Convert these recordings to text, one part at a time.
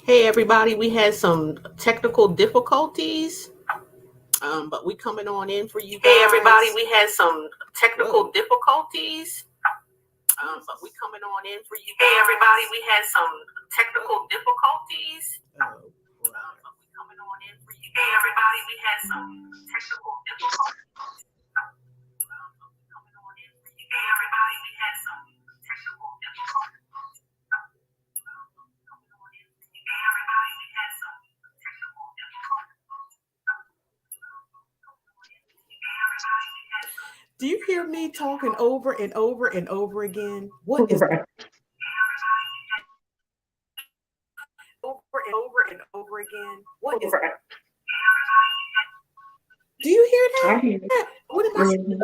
Hey everybody, we had some technical difficulties, but we coming on in for you guys. Hey everybody, we had some technical difficulties, but we coming on in for you guys. Hey everybody, we had some technical difficulties, but we coming on in for you. Hey everybody, we had some technical difficulties, but we coming on in for you. Hey everybody, we had some technical difficulties. Do you hear me talking over and over and over again? What is over and over and over again? What is? Do you hear that? I hear it. What am I saying?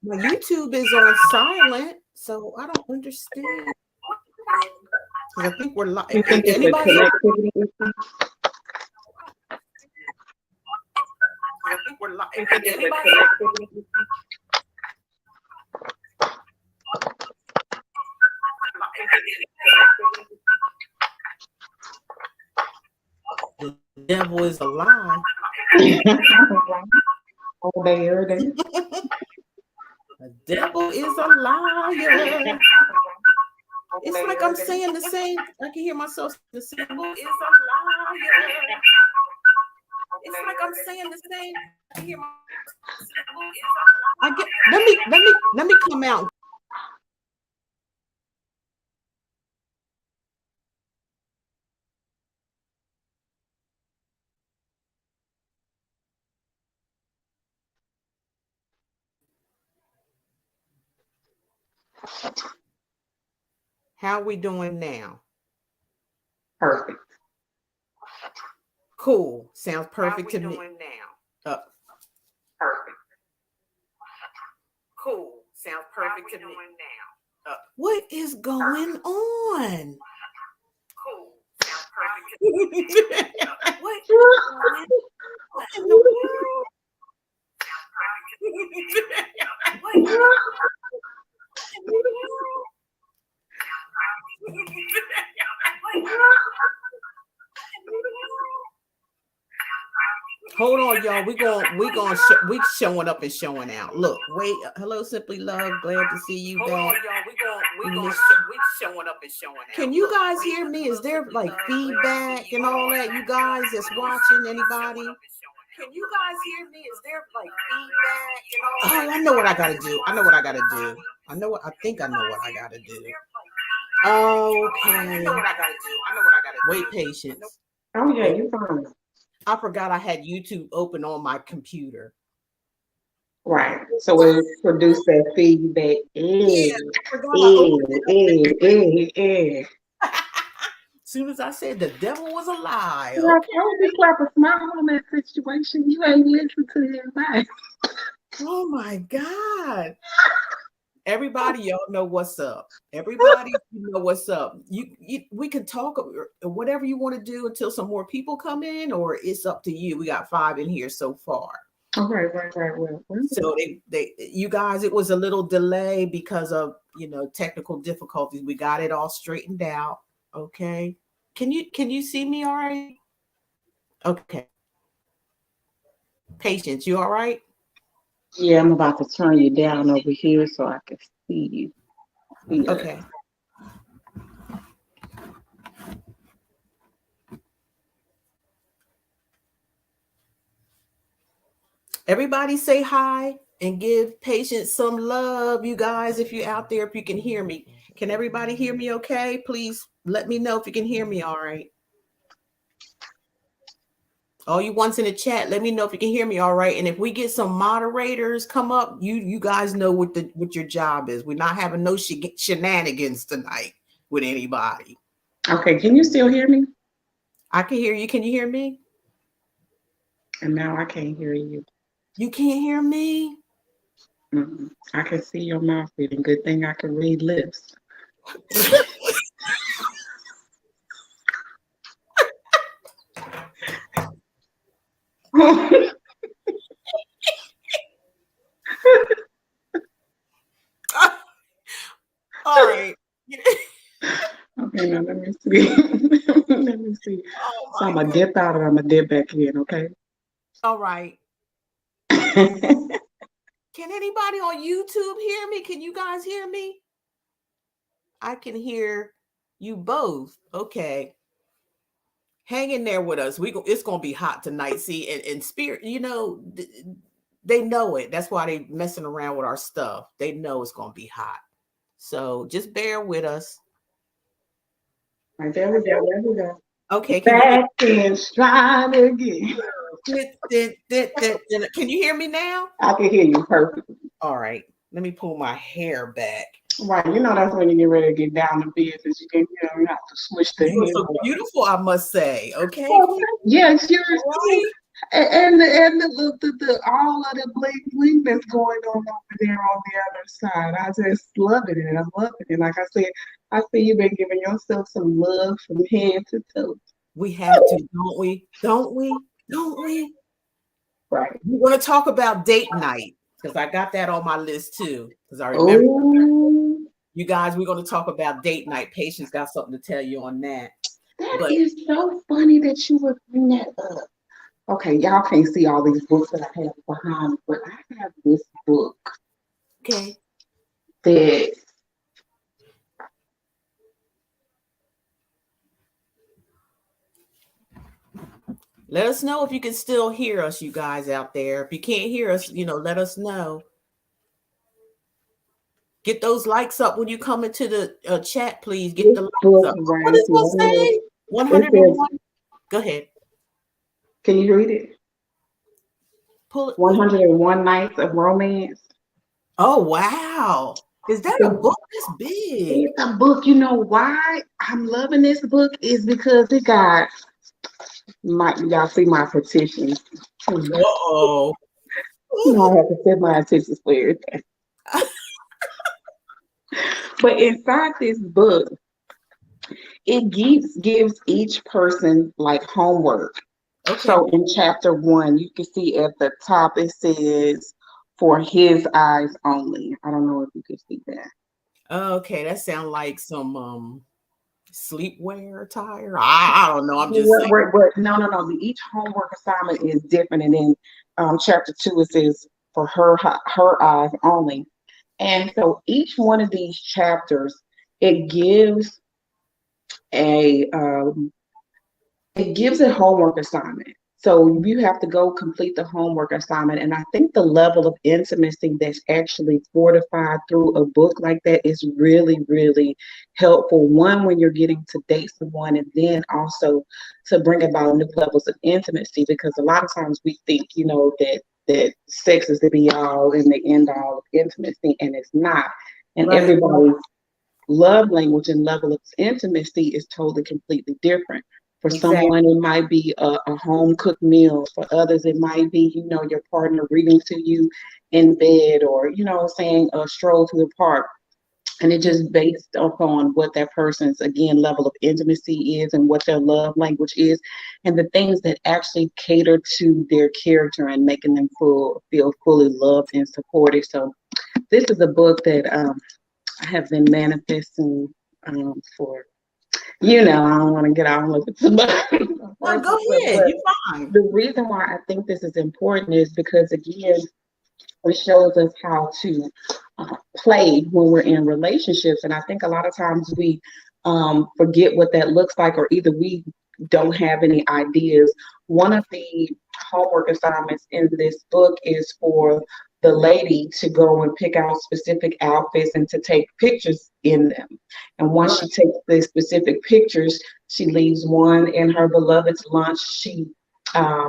My YouTube is on silent, so I don't understand. I think we're live. Anybody? I think we're live. Anybody? The devil is a lie. All day, every day. The devil is a liar. It's like I'm saying the same. I can hear myself. The devil is a liar. It's like I'm saying the same. I hear myself. Let me come out. How are we doing now? Perfect. Cool. Sounds perfect to me. Now? Perfect. Cool. Sounds perfect to me. Now? What is going on? Cool. Sounds perfect to me. What in the world? Hold on, y'all. We showing up and showing out. Look, wait. Hello, Simply Love. Glad to see you back. Hold on, y'all. We showing up and showing out. Can you guys hear me? Is there like feedback and all that? You guys that's watching, anybody? Can you guys hear me? Is there like feedback and all that? Oh, I know what I gotta do. I think I know what I gotta do. Okay. I know what I gotta do. Wait, patience. Oh yeah, you're fine. I forgot I had YouTube open on my computer. Right. So it produced that feedback. As soon as I said the devil was a lie. Yeah, okay. I just slap a smile on that situation. You ain't listening to the advice. Oh my God. Everybody, y'all know what's up. Everybody, you know what's up. We can talk whatever you want to do until some more people come in, or it's up to you. We got 5 in here so far. Okay, right. Well, so you guys, it was a little delay because of technical difficulties. We got it all straightened out. Okay. Can you see me all right? Okay. Patience, you all right? Yeah, I'm about to turn you down over here so I can see you. Yeah. Okay. Everybody say hi and give Patience some love, you guys, if you're out there, if you can hear me. Can everybody hear me okay? Please let me know if you can hear me all right. All you ones in the chat, let me know if you can hear me all right. And if we get some moderators come up, you guys know what your job is. We're not having no shenanigans tonight with anybody. Okay, can you still hear me? I can hear you. Can you hear me? And now I can't hear you. You can't hear me? I can see your mouth reading. Good thing I can read lips. All right. Okay, now let me see. Let me see. Oh So I'm my gonna God. dip out and I'm gonna dip back in, okay? All right. Can anybody on YouTube hear me? Can you guys hear me? I can hear you both. Okay. Hang in there with us. It's gonna be hot tonight. See, and spirit, they know it. That's why they messing around with our stuff. They know it's gonna be hot. So just bear with us. All right, there we go. There we go. Okay, Back in stride again. can you hear me now? I can hear you perfectly. All right. Let me pull my hair back. Right, you know that's when you get ready to get down to business. You can, you have to switch the You look hair. so beautiful, I must say. Okay. Well, yes, yours too. Right? And the all of the bling bling that's going on over there on the other side. I just love it, and I love it. And like I said, I see you've been giving yourself some love from head to toe. We have to, don't we? Don't we? Don't we? Right. We want to talk about date night because I got that on my list too. Because I remember you guys, we're going to talk about date night. Patience got something to tell you on that. That is so funny that you would bring that up. Okay, y'all can't see all these books that I have behind me, but I have this book. Okay. That let us know if you can still hear us, you guys out there. If you can't hear us, let us know. Get those likes up when you come into the chat, please. Get the likes up. Right, What does it say? 101. Go ahead. Can you read it? Pull it. 101 Nights of Romance. Oh, wow. Is that a book that's big? It's a book. You know why I'm loving this book is because it got y'all see my petitions. Uh-oh. I have to set my intentions for everything. But inside this book, it gives each person like homework. Okay. So in chapter 1, you can see at the top it says for his eyes only. I don't know if you can see that. Okay, that sounds like some sleepwear attire. I don't know. I'm just saying. No. Each homework assignment is different, and in chapter 2 it says for her eyes only. And so each one of these chapters it gives a homework assignment. So you have to go complete the homework assignment. And I think the level of intimacy that's actually fortified through a book like that is really, really helpful. One, when you're getting to date someone, and then also to bring about new levels of intimacy, because a lot of times we think, that sex is the be all and the end all of intimacy, and it's not. And Right. everybody's love language and level of intimacy is totally completely different. For someone, it might be a home cooked meal. For others, it might be, your partner reading to you in bed, or, saying a stroll to the park. And it just based upon what that person's, again, level of intimacy is and what their love language is, and the things that actually cater to their character and making them feel fully loved and supported. So this is a book that I have been manifesting for. I don't want to get out and look at somebody. No, go ahead. You're fine. The reason why I think this is important is because, again, it shows us how to play when we're in relationships. And I think a lot of times we forget what that looks like, or either we don't have any ideas. One of the homework assignments in this book is for the lady to go and pick out specific outfits and to take pictures in them. And once she takes the specific pictures, she leaves one in her beloved's lunch. She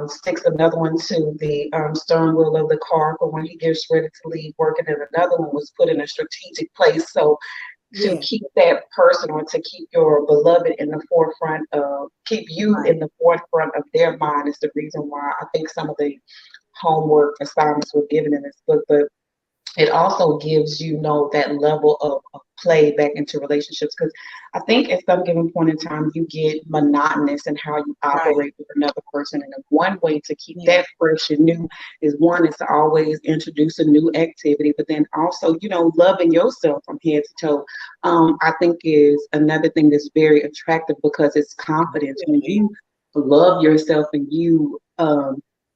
sticks another one to the steering wheel of the car for when he gets ready to leave work, and then another one was put in a strategic place. So to keep that person, or to keep your beloved in the forefront of, keep you in the forefront of their mind, is the reason why I think some of the homework assignments were given in this book. But it also gives that level of play back into relationships, because I think at some given point in time you get monotonous in how you Right. operate with another person, and one way to keep Yeah. that fresh and new is to always introduce a new activity, but then also loving yourself from head to toe. I think is another thing that's very attractive, because it's confidence. When Definitely. you love yourself and you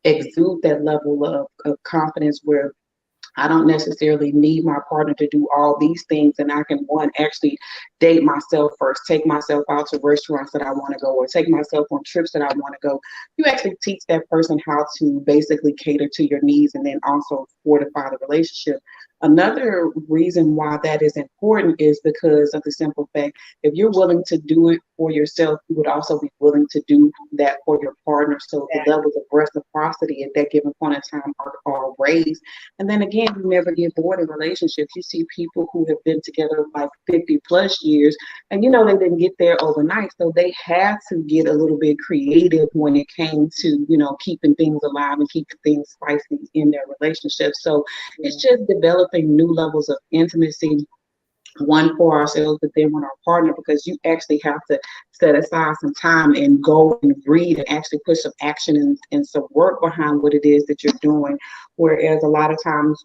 exude that level of confidence, where I don't necessarily need my partner to do all these things, and I can actually date myself first, take myself out to restaurants that I want to go, or take myself on trips that I want to go. You actually teach that person how to basically cater to your needs, and then also fortify the relationship. Another reason why that is important is because of the simple fact, if you're willing to do it for yourself, you would also be willing to do that for your partner. So the levels of reciprocity at that given point in time are raised. And then again, you never get bored in relationships. You see people who have been together like 50 plus years, and they didn't get there overnight. So they had to get a little bit creative when it came to, keeping things alive and keeping things spicy in their relationship. So it's just developing new levels of intimacy, one for ourselves, but then with our partner, because you actually have to set aside some time and go and read and actually put some action and some work behind what it is that you're doing. Whereas a lot of times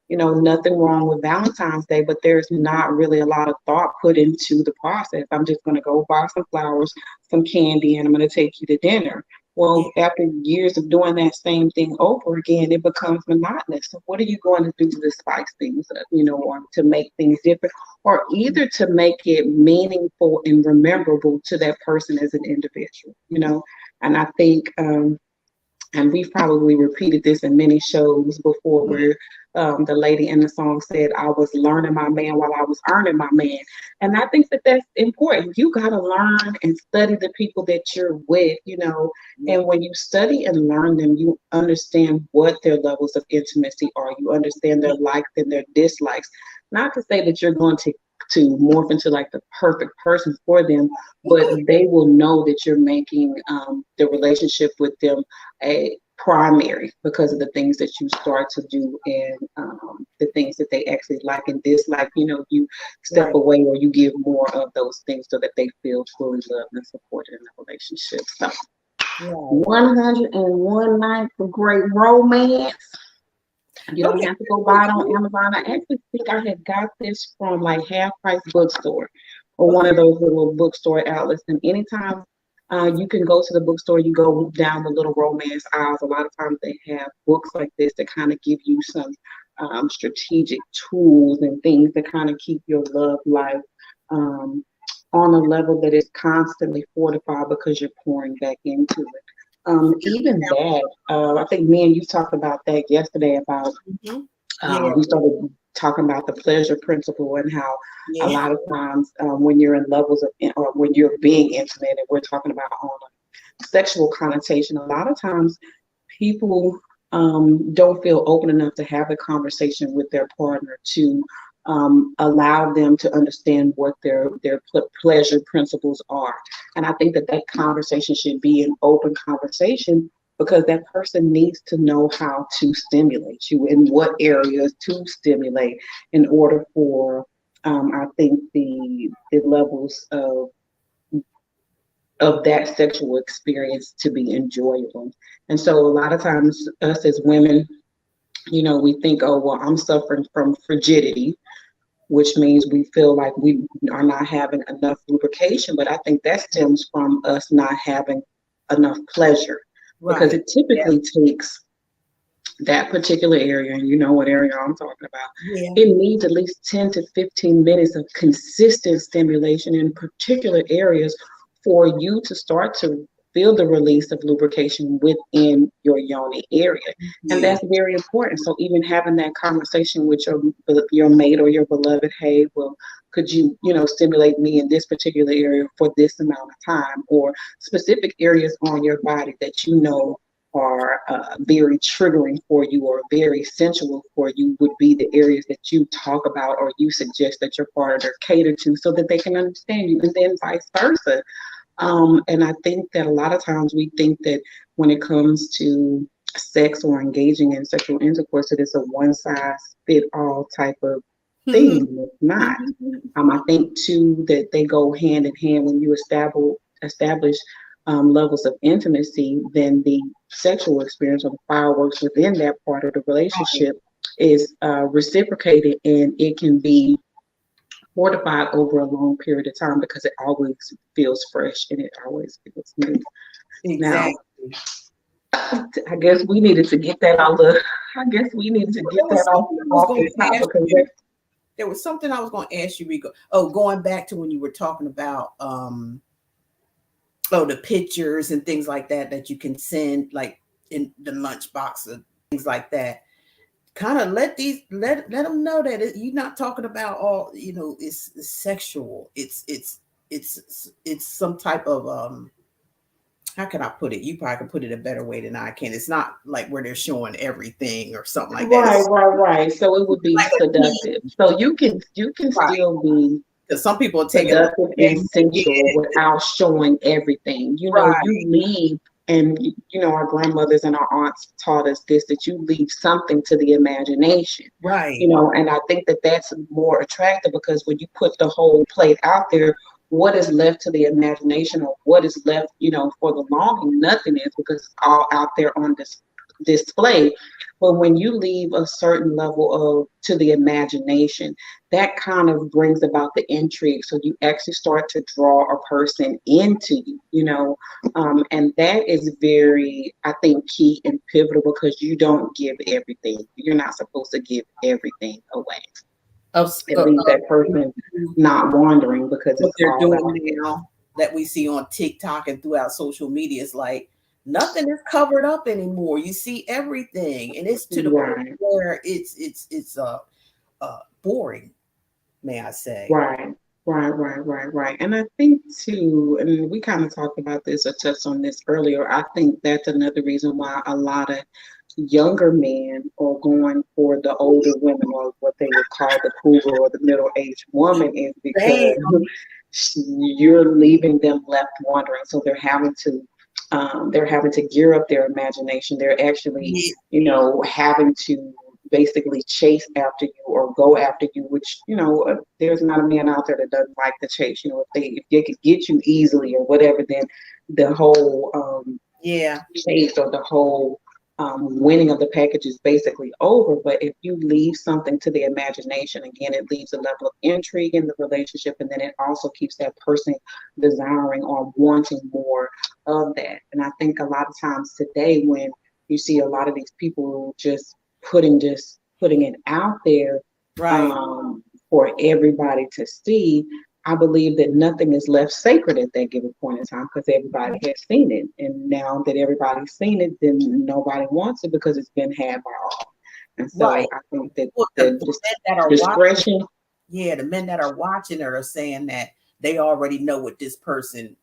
nothing wrong with Valentine's Day, but there's not really a lot of thought put into the process. I'm just going to go buy some flowers, some candy, and I'm going to take you to dinner. Well, after years of doing that same thing over again, it becomes monotonous. So what are you going to do to spice things up, or to make things different, or either to make it meaningful and rememberable to that person as an individual? And I think, and we've probably repeated this in many shows before, where the lady in the song said, I was learning my man while I was earning my man. And I think that that's important. You got to learn and study the people that you're with. And when you study and learn them, you understand what their levels of intimacy are. You understand their likes and their dislikes. Not to say that you're going to morph into like the perfect person for them, but they will know that you're making the relationship with them a primary, because of the things that you start to do, and the things that they actually like and dislike. You step away, or you give more of those things so that they feel fully loved and supported in the relationship. So 101 nights of great romance. You don't have to go buy it on Amazon. I actually think I had got this from like Half Price Bookstore, or one of those little bookstore outlets. And anytime you can go to the bookstore, you go down the little romance aisles. A lot of times they have books like this that kind of give you some strategic tools and things that kind of keep your love life on a level that is constantly fortified, because you're pouring back into it. Even that, I think me and you talked about that yesterday, about we started talking about the pleasure principle, and how a lot of times when you're in levels of, or when you're being intimate, and we're talking about on a sexual connotation, a lot of times people don't feel open enough to have a conversation with their partner to allow them to understand what their pleasure principles are. And I think that conversation should be an open conversation, because that person needs to know how to stimulate you, in what areas to stimulate, in order for I think the levels of that sexual experience to be enjoyable. And so a lot of times us as women, we think, oh, well, I'm suffering from frigidity, which means we feel like we are not having enough lubrication. But I think that stems from us not having enough pleasure, because it typically takes that particular area, and you know what area I'm talking about. It needs at least 10 to 15 minutes of consistent stimulation in particular areas for you to start to feel the release of lubrication within your yoni area. And that's very important. So even having that conversation with your mate or your beloved, hey, well, could you, stimulate me in this particular area for this amount of time, or specific areas on your body that are very triggering for you, or very sensual for you, would be the areas that you talk about, or you suggest that your partner cater to, so that they can understand you, and then vice versa. And I think that a lot of times we think that when it comes to sex or engaging in sexual intercourse, that it's a one size fit all type of thing. It's not. I think too that they go hand in hand. When you establish levels of intimacy, then the sexual experience or the fireworks within that part of the relationship is reciprocated, and it can be fortified over a long period of time because it always feels fresh and it always feels new. Exactly. Now, I guess we needed to get that on the. I guess we needed to get that off the top because there was something I was going to ask you, Rico. Oh, going back to when you were talking about the pictures and things like that you can send, like in the lunchbox and things like that. Kind of let them know that you're not talking about all, it's sexual. It's some type of how can I put it? You probably can put it a better way than I can. It's not like where they're showing everything or something like that. Right. So it would be like seductive. So you can still be, because some people take seductive and sensual without showing everything. You leave, and our grandmothers and our aunts taught us this, that you leave something to the imagination. Right. And I think that that's more attractive because when you put the whole plate out there, what is left to the imagination, or what is left, for the longing? Nothing is, because it's all out there on this display. But when you leave a certain level of to the imagination, that kind of brings about the intrigue. So you actually start to draw a person into you, and that is very, I think, key and pivotal, because you don't give everything. You're not supposed to give everything away. It leaves that person not wandering, because what it's they're all doing now that we see on TikTok and throughout social media is like nothing is covered up anymore. You see everything, and it's to the point where it's boring, may I say. Right. And I think too, and we kind of talked about this or touched on this earlier, I think that's another reason why a lot of younger men are going for the older women, or what they would call the cougar or the middle-aged woman, is because you're leaving them left wandering. So they're having to gear up their imagination. They're actually, having to basically chase after you or go after you, which, there's not a man out there that doesn't like the chase. If they could get you easily or whatever, then the whole chase or the whole winning of the package is basically over. But if you leave something to the imagination, again, it leaves a level of intrigue in the relationship, and then it also keeps that person desiring or wanting more of that. And I think a lot of times today, when you see a lot of these people just putting it out there for everybody to see, I believe that nothing is left sacred at that given point in time, because everybody has seen it. And now that everybody's seen it, then nobody wants it because it's been had by all. And so I think that the discretion. The men that are watching are saying that they already know what this person,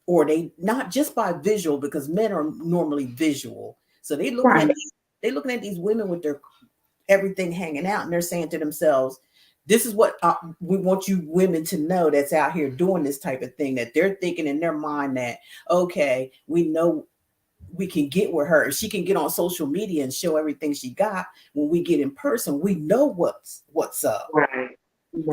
or they not just by visual, because men are normally visual. So they look they're looking at these women with their everything hanging out, and they're saying to themselves, this is what we want you women to know that's out here doing this type of thing, that they're thinking in their mind that, okay, we know we can get with her. She can get on social media and show everything she got. When we get in person, we know what's up. Right.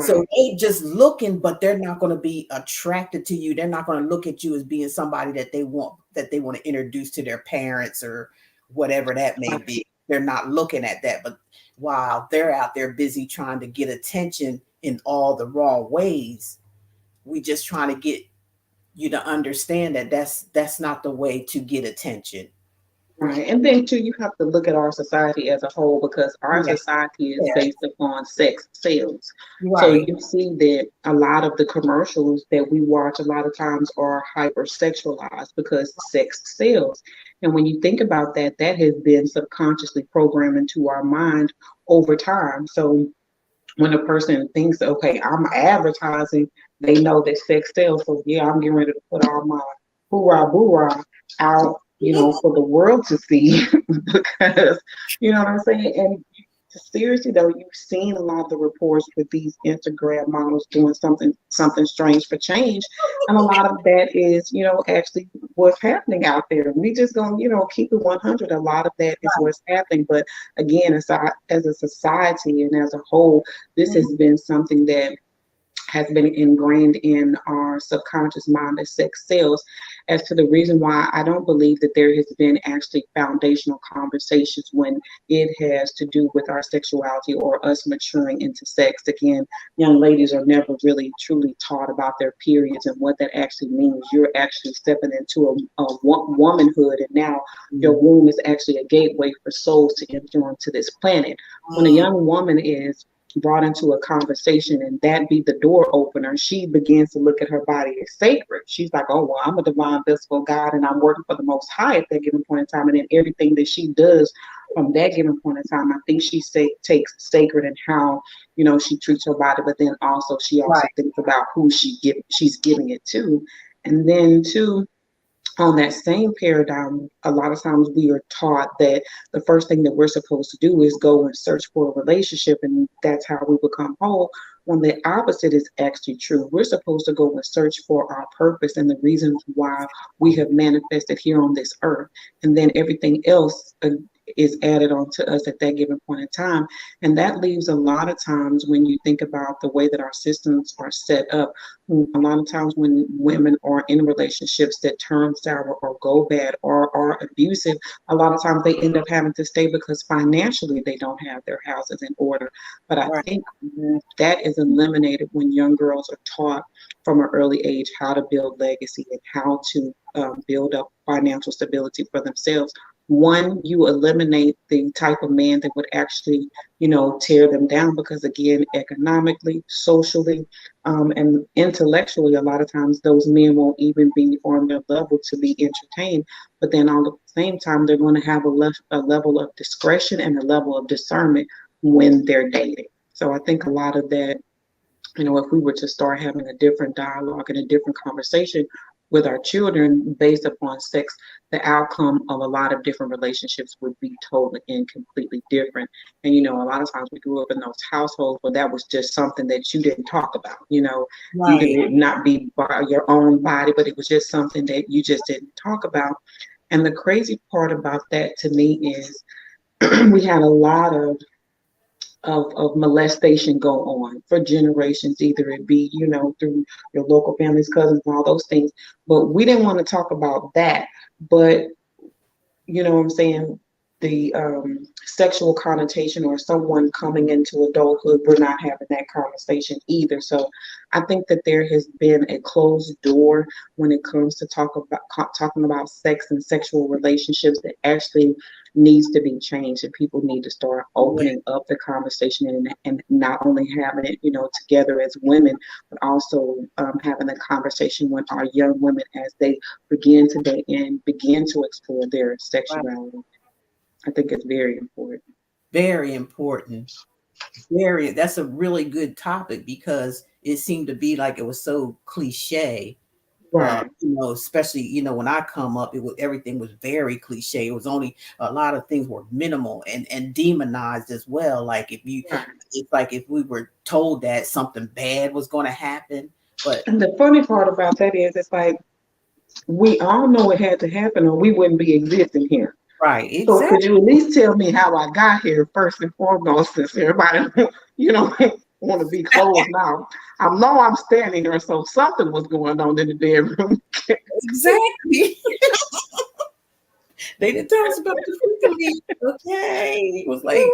So they just looking, but they're not going to be attracted to you. They're not going to look at you as being somebody that they want to introduce to their parents or whatever that may be. They're not looking at that. But while they're out there busy trying to get attention in all the wrong ways, we just trying to get you to understand that that's not the way to get attention. Right. And then too, you have to look at our society as a whole, because our society is based upon sex sales. So you see that a lot of the commercials that we watch a lot of times are hypersexualized because sex sells. And when you think about that, that has been subconsciously programmed into our mind over time. So when a person thinks, okay, I'm advertising, they know that sex sells. So I'm getting ready to put all my hoorah out, for the world to see, because, you know what I'm saying? And seriously though, you've seen a lot of the reports with these Instagram models doing something strange for change, and a lot of that is, actually what's happening out there. We just gonna, keep it 100. A lot of that is what's happening, but again, as a society and as a whole, this has been something that has been ingrained in our subconscious mind that sex sells. As to the reason why I don't believe that there has been actually foundational conversations when it has to do with our sexuality or us maturing into sex. Again, young ladies are never really truly taught about their periods and what that actually means. You're actually stepping into a womanhood, and now your womb is actually a gateway for souls to enter onto this planet. When a young woman is brought into a conversation and that be the door opener, she begins to look at her body as sacred. She's like, oh, well, I'm a divine vessel of God and I'm working for the Most High at that given point in time. And then everything that she does from that given point in time, I think she takes sacred in how, she treats her body, but then also she also thinks about who she's giving it to. And then too, on that same paradigm, a lot of times we are taught that the first thing that we're supposed to do is go and search for a relationship, and that's how we become whole. When the opposite is actually true, we're supposed to go and search for our purpose and the reasons why we have manifested here on this earth, and then everything else is added on to us at that given point in time. And that leaves a lot of times, when you think about the way that our systems are set up, a lot of times when women are in relationships that turn sour or go bad or are abusive, a lot of times they end up having to stay because financially they don't have their houses in order. But I think that is eliminated when young girls are taught from an early age how to build legacy and how to build up financial stability for themselves. One, you eliminate the type of man that would actually, tear them down, because again, economically, socially, and intellectually, a lot of times those men won't even be on their level to be entertained. But then all at the same time, they're going to have a level of discretion and a level of discernment when they're dating. So I think a lot of that, if we were to start having a different dialogue and a different conversation with our children based upon sex, the outcome of a lot of different relationships would be totally and completely different. And, a lot of times we grew up in those households where that was just something that you didn't talk about, you could not be by your own body, but it was just something that you just didn't talk about. And the crazy part about that to me is we had a lot of molestation go on for generations, either it be, through your local families, cousins, and all those things. But we didn't want to talk about that. But, what I'm saying, the sexual connotation or someone coming into adulthood, we're not having that conversation either. So I think that there has been a closed door when it comes to talking about sex and sexual relationships that actually needs to be changed, and people need to start opening up the conversation and not only having it, together as women, but also having the conversation with our young women as they begin to date and begin to explore their sexuality. I think it's very important. Very important. That's a really good topic, because it seemed to be like it was so cliche. Right. Especially, when I come up, everything was very cliche. It was only a lot of things were minimal and demonized as well. Like it's like if we were told that something bad was going to happen. And the funny part about that is, it's like we all know it had to happen, or we wouldn't be existing here. Right. Exactly. So could you at least tell me how I got here first and foremost, since everybody, want to be closed now? I know I'm standing here, so something was going on in the bedroom. Exactly. They didn't tell us about the okay. It was like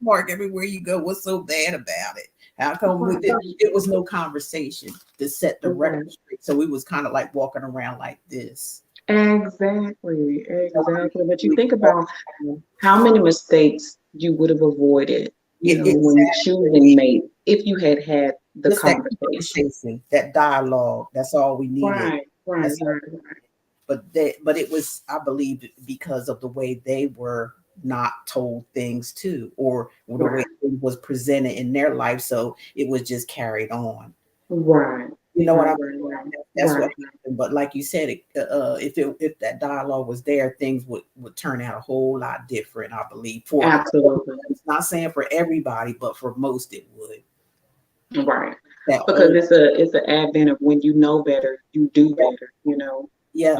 mark everywhere you go. What's so bad about it? How come it was no conversation to set the record straight? So we was kind of like walking around like this. Exactly. But you think about how many mistakes you would have avoided, when choosing mate, if you had the conversation. That dialogue. That's all we needed. Right. But it was, I believe, because of the way they were not told things too, or the way it was presented in their life. So it was just carried on. Right. You know what I mean? That's what happened. But like you said, if that dialogue was there, things would turn out a whole lot different, I believe. Absolutely. It's not saying for everybody, but for most it would. Right. Because it's an advent of when you know better, you do better, you know. Yeah.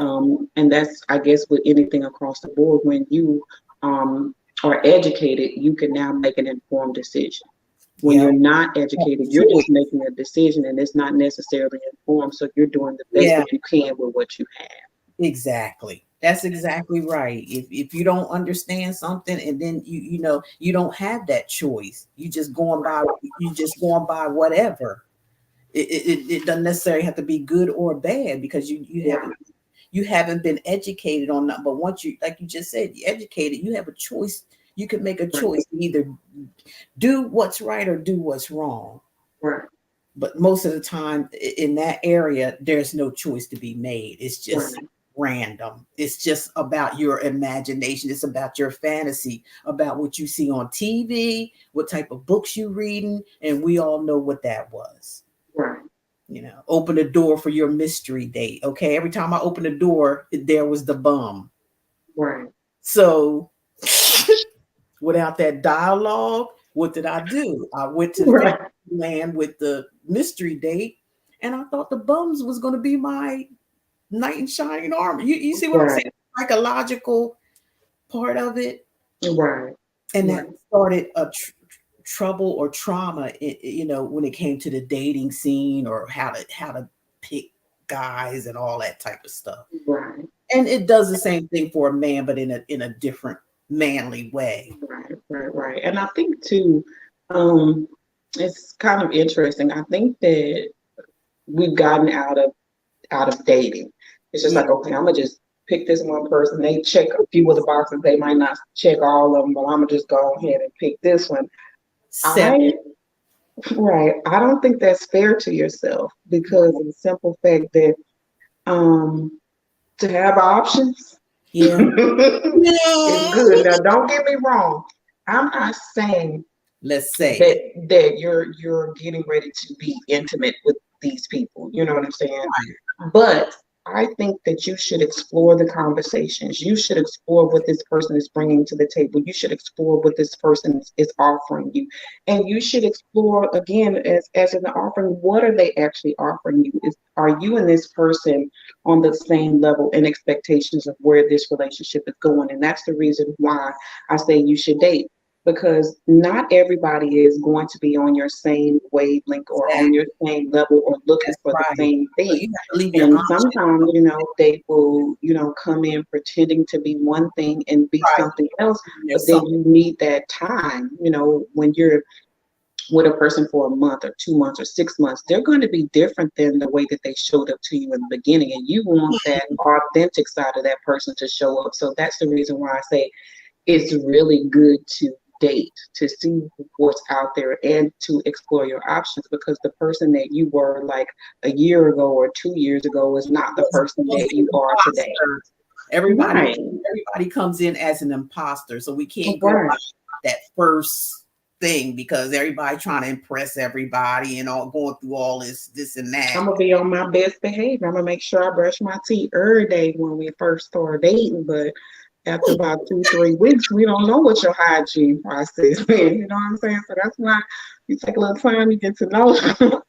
And that's, I guess, with anything across the board. When you are educated, you can now make an informed decision. When you're not educated, you're just making a decision and it's not necessarily informed. So you're doing the best that you can with what you have. Exactly. That's exactly right. If you don't understand something and then you don't have that choice. You just going by whatever. It doesn't necessarily have to be good or bad because you haven't been educated on that. But once you, like you just said, you educated, you have a choice. You can make a choice to either do what's right or do what's wrong. Right. But most of the time in that area, there's no choice to be made. It's just random. It's just about your imagination. It's about your fantasy, about what you see on TV, what type of books you reading. And we all know what that was. Right. You know, open the door for your mystery date. Okay. Every time I opened the door, there was the bum. Right. So without that dialogue, what did I do? I went to the land with the mystery date, and I thought the bums was going to be my knight in shining armor. You see what I'm saying? Psychological part of it. Right. And that started a trouble or trauma, when it came to the dating scene or how to pick guys and all that type of stuff. Right. And it does the same thing for a man, but in a different manly way. Right. And I think too, it's kind of interesting. I think that we've gotten out of dating. It's just like, okay, I'm gonna just pick this one person. They check a few of the boxes. They might not check all of them, but I'm gonna just go ahead and pick this one. I don't think that's fair to yourself because of the simple fact that to have options, it's good. Now, don't get me wrong. I'm not saying that you're getting ready to be intimate with these people. You know what I'm saying? But I think that you should explore the conversations. You should explore what this person is bringing to the table. You should explore what this person is offering you. And you should explore, again, as in the offering, what are they actually offering you? Are you and this person on the same level and expectations of where this relationship is going? And that's the reason why I say you should date. Because not everybody is going to be on your same wavelength or on your same level or looking for the same thing. And sometimes, they will, come in pretending to be one thing and be something else. But then you need that time, when you're with a person for a month or 2 months or 6 months, they're going to be different than the way that they showed up to you in the beginning. And you want that authentic side of that person to show up. So that's the reason why I say it's really good to date, to see what's out there and to explore your options, because the person that you were like a year ago or 2 years ago is not the person that you are today. Everybody comes in as an imposter, so we can't go by that first thing because everybody trying to impress everybody and all going through all this and that. I'm gonna be on my best behavior. I'm gonna make sure I brush my teeth every day when we first start dating, but after about 2-3 weeks, we don't know what your hygiene process is. You know what I'm saying? So that's why you take a little time, you get to know somebody,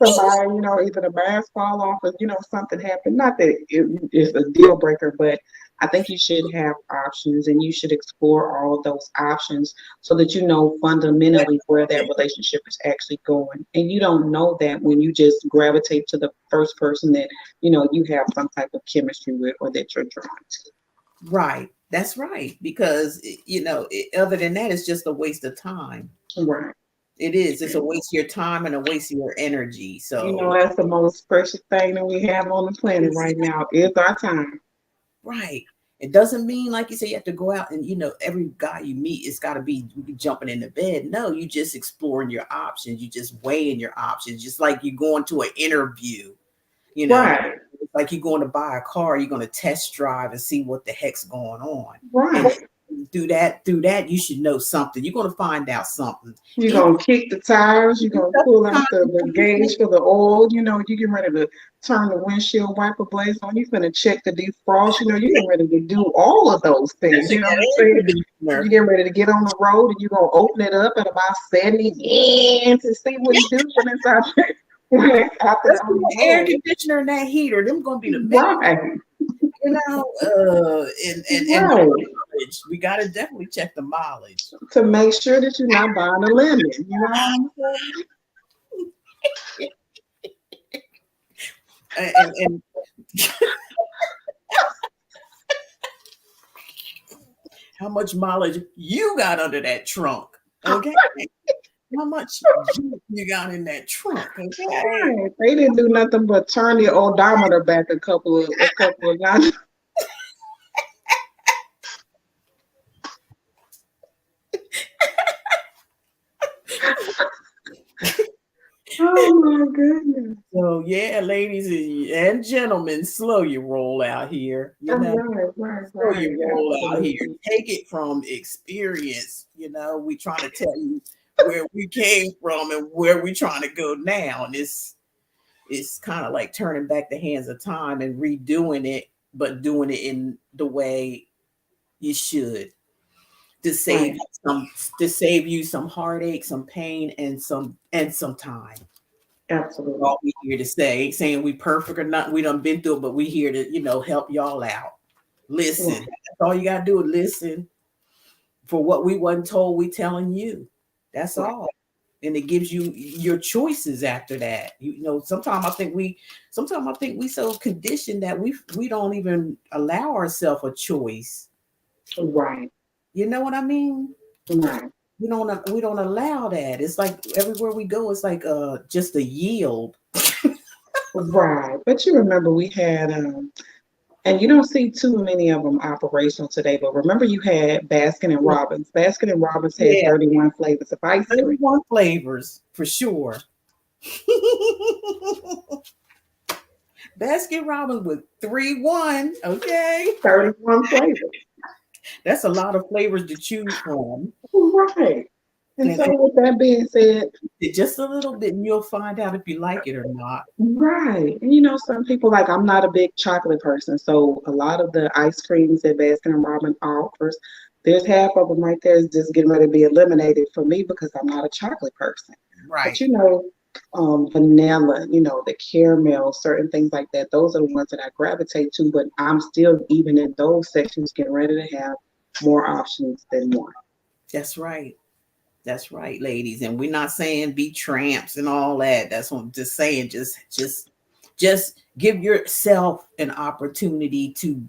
either the mask fall off or, something happened. Not that it's a deal breaker, but I think you should have options and you should explore all of those options so that you know fundamentally where that relationship is actually going. And you don't know that when you just gravitate to the first person that, you have some type of chemistry with or that you're drawn to. Right. That's right. Because, other than that, it's just a waste of time. Right. It is. It's a waste of your time and a waste of your energy. So, that's the most precious thing that we have on the planet right now is our time. Right. It doesn't mean, like you say, you have to go out and, every guy you meet, it's got to be jumping into bed. No, you just exploring your options. You just weighing your options, just like you going to an interview, Right. Like you're going to buy a car, you're going to test drive and see what the heck's going on. Right. through that, you should know something. You're going to find out something. You're going to kick the tires. You're going to pull out the gauge for the oil. You know, you get ready to turn the windshield wiper blades on. You're going to check the defrost. You know, you're getting ready to do all of those things. You know what I'm saying? You're getting ready to get on the road, and you're going to open it up at about 70 and to see what it's doing inside there. After the air conditioner and that heater, them going to be the main. Right. You know, and we got to definitely check the mileage to make sure that you're not buying a lemon. You know what I'm saying? and how much mileage you got under that trunk? Okay, how much you got in that trunk? Okay, right. They didn't do nothing but turn the odometer back a couple of times. Oh my goodness. So yeah, ladies and gentlemen, slow your roll out here. You know, slow your roll out here. Take it from experience. You know, we trying to tell you where we came from and where we trying to go now. And it's kind of like turning back the hands of time and redoing it, but doing it in the way you should. To save you some heartache, some pain, and some time. Absolutely. All we here to say, saying we perfect or not, we done been through it, but we here to, help y'all out. Listen. Yeah. That's all you gotta do is listen. For what we wasn't told, we telling you. That's all. And it gives you your choices after that. Sometimes I think we so conditioned that we don't even allow ourselves a choice. Right. You know what I mean? Right. We don't allow that. It's like everywhere we go, it's like just a yield. Right. But you remember we had and you don't see too many of them operational today, but remember you had Baskin and Robbins. Baskin and Robbins had 31 flavors of ice cream. 31 flavors for sure. Baskin Robbins with 3-1, okay? 31 flavors. That's a lot of flavors to choose from. Right. And so with that being said, just a little bit and you'll find out if you like it or not. Right. And some people, like, I'm not a big chocolate person. So a lot of the ice creams that Baskin and Robbins offers, there's half of them right there is just getting ready to be eliminated for me because I'm not a chocolate person. Right. But vanilla, the caramel, certain things like that, those are the ones that I gravitate to, but I'm still, even in those sections, getting ready to have more options than one. That's right. That's right, ladies. And we're not saying be tramps and all that. That's what I'm just saying. Just give yourself an opportunity to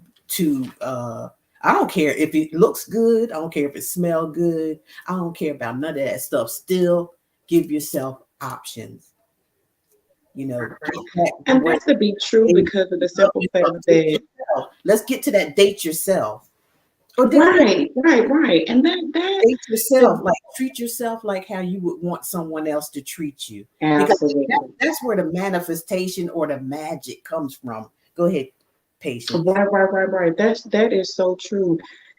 I don't care if it looks good. I don't care if it smells good. I don't care about none of that stuff. Still give yourself options. And that's to be true because of the simple fact that let's get to that date yourself. Right. And that date yourself, like treat yourself like how you would want someone else to treat you. Absolutely. Because that's where the manifestation or the magic comes from. Go ahead, Patience. Right. That is so true.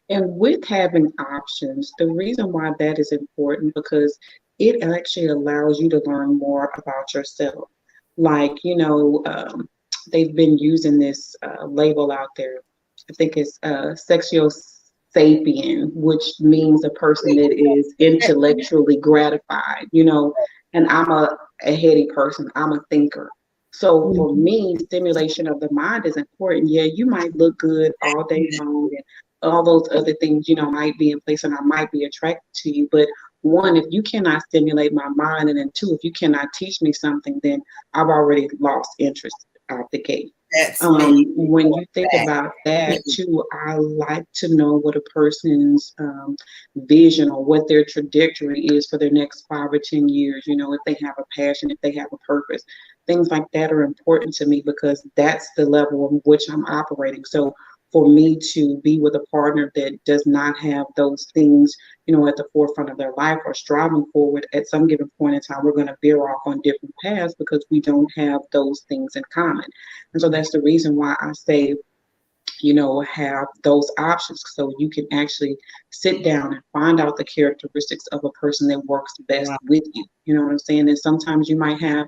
And with having options, the reason why that is important because it actually allows you to learn more about yourself. Like, they've been using this label out there. I think it's sexual sapien, which means a person that is intellectually gratified, and I'm a heady person. I'm a thinker. So for me, stimulation of the mind is important. Yeah, you might look good all day long and all those other things, might be in place and I might be attracted to you. But one, if you cannot stimulate my mind, and then two, if you cannot teach me something, then I've already lost interest out the gate. When you think about that too, I like to know what a person's vision or what their trajectory is for their next 5 or 10 years. If they have a passion, if they have a purpose, things like that are important to me because that's the level in which I'm operating. So for me to be with a partner that does not have those things, at the forefront of their life or striving forward, at some given point in time, we're going to veer off on different paths because we don't have those things in common. And so that's the reason why I say have those options, so you can actually sit down and find out the characteristics of a person that works best Right. with you. You know what I'm saying? And sometimes you might have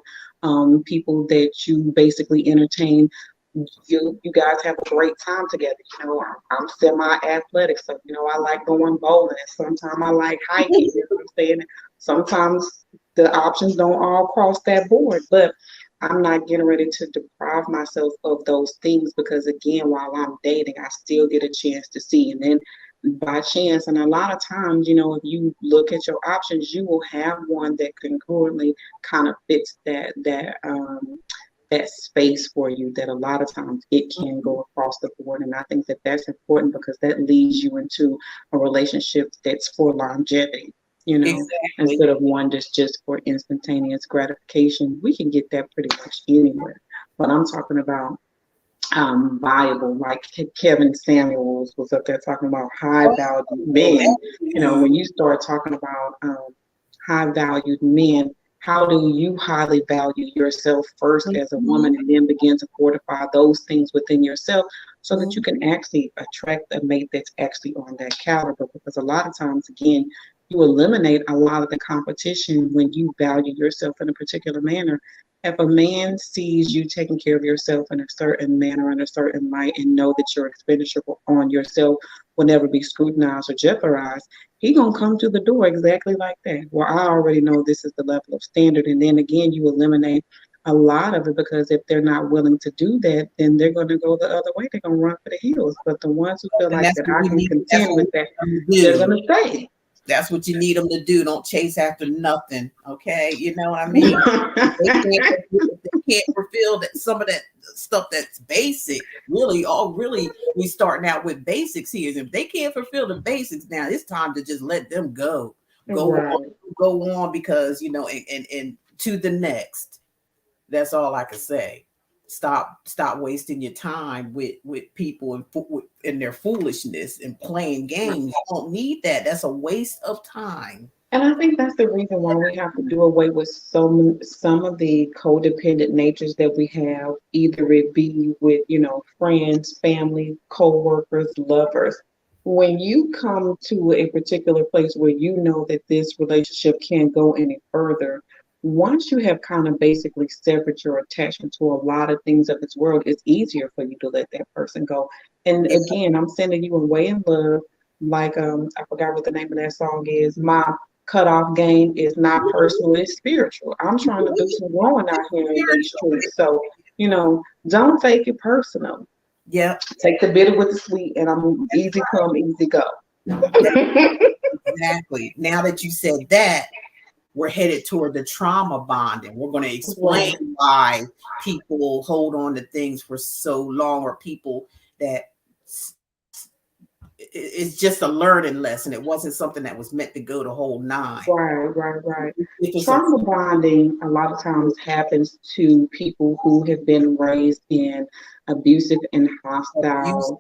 people that you basically entertain. You guys have a great time together. I'm semi-athletic, so I like going bowling, and sometimes I like hiking. You know what I'm saying? Sometimes the options don't all cross that board, but I'm not getting ready to deprive myself of those things, because again, while I'm dating, I still get a chance to see. And then by chance, and a lot of times, if you look at your options, you will have one that congruently kind of fits that space for you, that a lot of times it can go across the board. And I think that that's important, because that leads you into a relationship that's for longevity, Exactly. instead of one that's just for instantaneous gratification. We can get that pretty much anywhere. But I'm talking about viable, like Kevin Samuels was up there talking about high valued men. When you start talking about high valued men, how do you highly value yourself first as a woman, and then begin to fortify those things within yourself, so that you can actually attract a mate that's actually on that caliber? Because a lot of times, again, you eliminate a lot of the competition when you value yourself in a particular manner. If a man sees you taking care of yourself in a certain manner, in a certain light, and know that your expenditure on yourself will never be scrutinized or jeopardized, he gonna come to the door exactly like that. Well, I already know this is the level of standard. And then again, you eliminate a lot of it, because if they're not willing to do that, then they're gonna go the other way. They're gonna run for the hills. But the ones who feel And like that's that what I we can need. That's contend what with that, we they're do. gonna stay. That's what you need them to do. Don't chase after nothing. Okay, you know what I mean? They can't fulfill that, some of that stuff that's basic. Really, we starting out with basics here. If they can't fulfill the basics, now it's time to just let them go. Right. Go on, because and to the next. That's all I can say. Stop wasting your time with people and their foolishness and playing games. You don't need that. That's a waste of time. And I think that's the reason why we have to do away with some of the codependent natures that we have, either it be with, friends, family, co-workers, lovers. When you come to a particular place where you know that this relationship can't go any further, once you have kind of basically severed your attachment to a lot of things of this world, it's easier for you to let that person go. And Yeah. again, I'm sending you away in love. Like I forgot what the name of that song is. My cutoff game is not personal, it's spiritual. I'm trying to do some growing out here in these streets. So, don't take it personal. Yeah, Take the bitter with the sweet, and I'm easy come, easy go. exactly. Now that you said that, we're headed toward the trauma bonding. We're going to explain Right. why people hold on to things for so long, or people that it's just a learning lesson. It wasn't something that was meant to go the whole nine. Right. Trauma bonding a lot of times happens to people who have been raised in abusive and hostile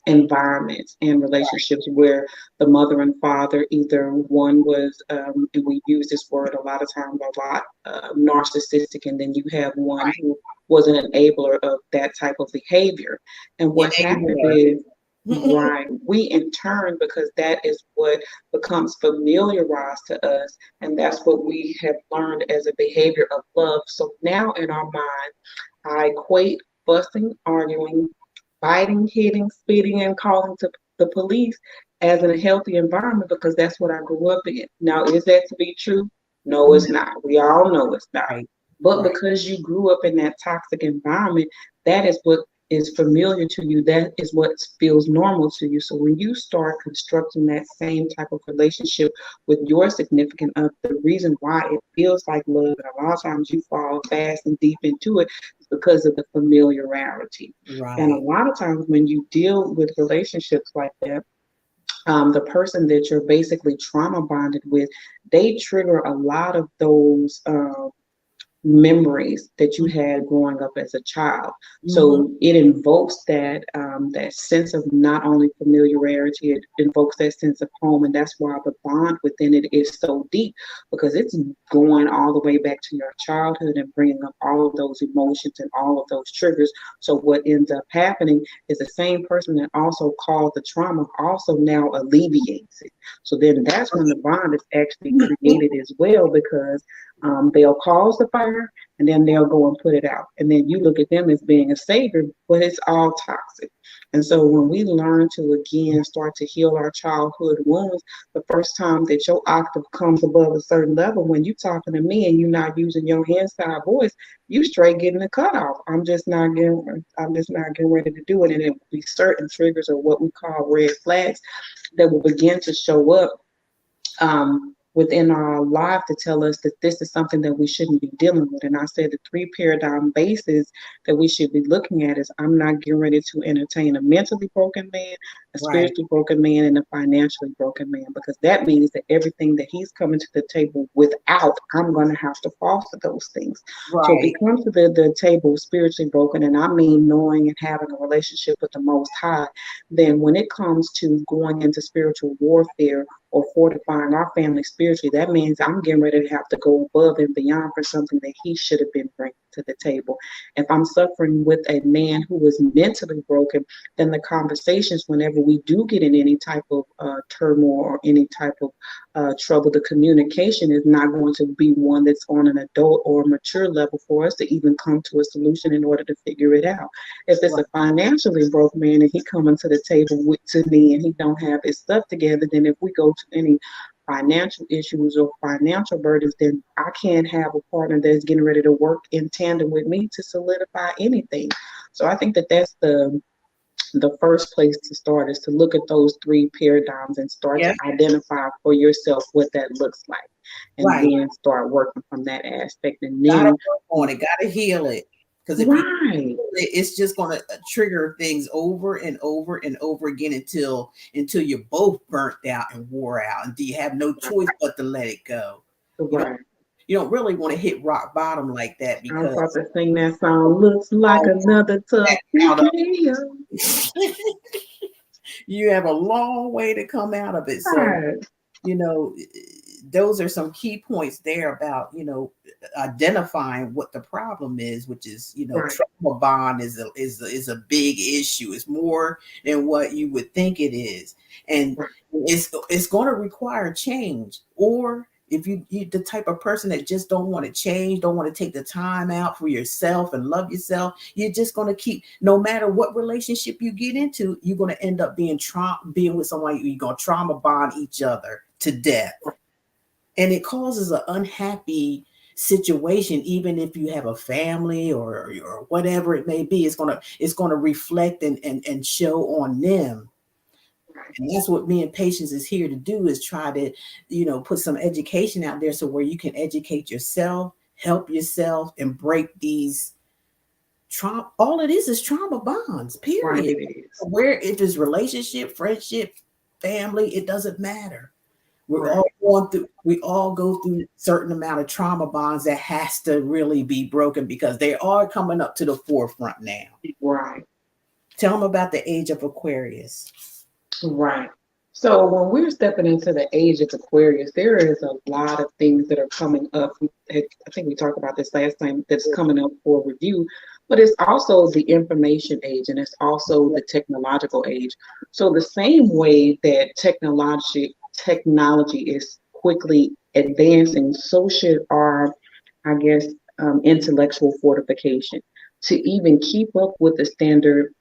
environments and relationships, where the mother and father, either one was, and we use this word a lot of times a lot, narcissistic, and then you have one who was an enabler of that type of behavior. And what happened is, right, we in turn, because that is what becomes familiarized to us, and that's what we have learned as a behavior of love. So now in our mind, I equate fussing, arguing, biting, hitting, spitting, and calling to the police as in a healthy environment, because that's what I grew up in. Now, is that to be true? No, it's not. We all know it's not. Right. But because you grew up in that toxic environment, that is what is familiar to you. That is what feels normal to you. So when you start constructing that same type of relationship with your significant other, the reason why it feels like love, and a lot of times you fall fast and deep into it, is because of the familiarity. Right. And a lot of times when you deal with relationships like that, the person that you're basically trauma bonded with, they trigger a lot of those memories that you had growing up as a child. So it invokes that that sense of not only familiarity, it invokes that sense of home, and that's why the bond within it is so deep, because it's going all the way back to your childhood and bringing up all of those emotions and all of those triggers. So what ends up happening is the same person that also caused the trauma also now alleviates it. So then that's when the bond is actually created as well, because they'll cause the fire and then they'll go and put it out. And then you look at them as being a savior, but it's all toxic. And so when we learn to again start to heal our childhood wounds, the first time that your octave comes above a certain level, when you're talking to me and you're not using your hand-style voice, you straight getting the cutoff. I'm just not getting ready to do it. And it will be certain triggers or what we call red flags that will begin to show up within our life to tell us that this is something that we shouldn't be dealing with. And I said the 3 paradigm bases that we should be looking at is I'm not getting ready to entertain a mentally broken man, a spiritually broken man, and a financially broken man, because that means that everything that he's coming to the table without, I'm going to have to foster those things. So if he comes to the table spiritually broken, and I mean knowing and having a relationship with the Most High, then when it comes to going into spiritual warfare or fortifying our family spiritually, that means I'm getting ready to have to go above and beyond for something that he should have been bringing to the table. If I'm suffering with a man who is mentally broken, then the conversations, whenever we do get in any type of turmoil or any type of trouble, the communication is not going to be one that's on an adult or mature level for us to even come to a solution in order to figure it out. If it's a financially broke man and he coming to the table to me and he don't have his stuff together, then if we go to any financial issues or financial burdens, then I can't have a partner that's getting ready to work in tandem with me to solidify anything. So I think that that's the first place to start, is to look at those 3 paradigms and start to identify for yourself what that looks like, and then start working from that aspect. And then gotta work on it, gotta heal it. Because if you, it's just going to trigger things over and over and over again until you're both burnt out and wore out, and you have no choice but to let it go. You don't really want to hit rock bottom like that, because I was about to sing that song. Looks like another tough you have a long way to come out of it. So, you know, those are some key points there about, you know, identifying what the problem is, which is, you know, trauma bond is a big issue. It's more than what you would think it is. And it's going to require change. Or if you're the type of person that just don't want to change, don't want to take the time out for yourself and love yourself, you're just going to keep, no matter what relationship you get into, you're going to end up being with someone, you're going to trauma bond each other to death. And it causes an unhappy situation, even if you have a family or whatever it may be. It's gonna reflect and show on them. And that's what me and Patience is here to do, is try to, you know, put some education out there, so where you can educate yourself, help yourself, and break these trauma. All it is trauma bonds, period. Where if it's relationship, friendship, family, it doesn't matter. We all go through certain amount of trauma bonds that has to really be broken, because they are coming up to the forefront now. Tell them about the age of Aquarius. So when we're stepping into the age of Aquarius, there is a lot of things that are coming up. I think we talked about this last time, that's coming up for review, but it's also the information age, and it's also the technological age. So the same way that technology is quickly advancing, so should our, I guess, intellectual fortification, to even keep up with the standard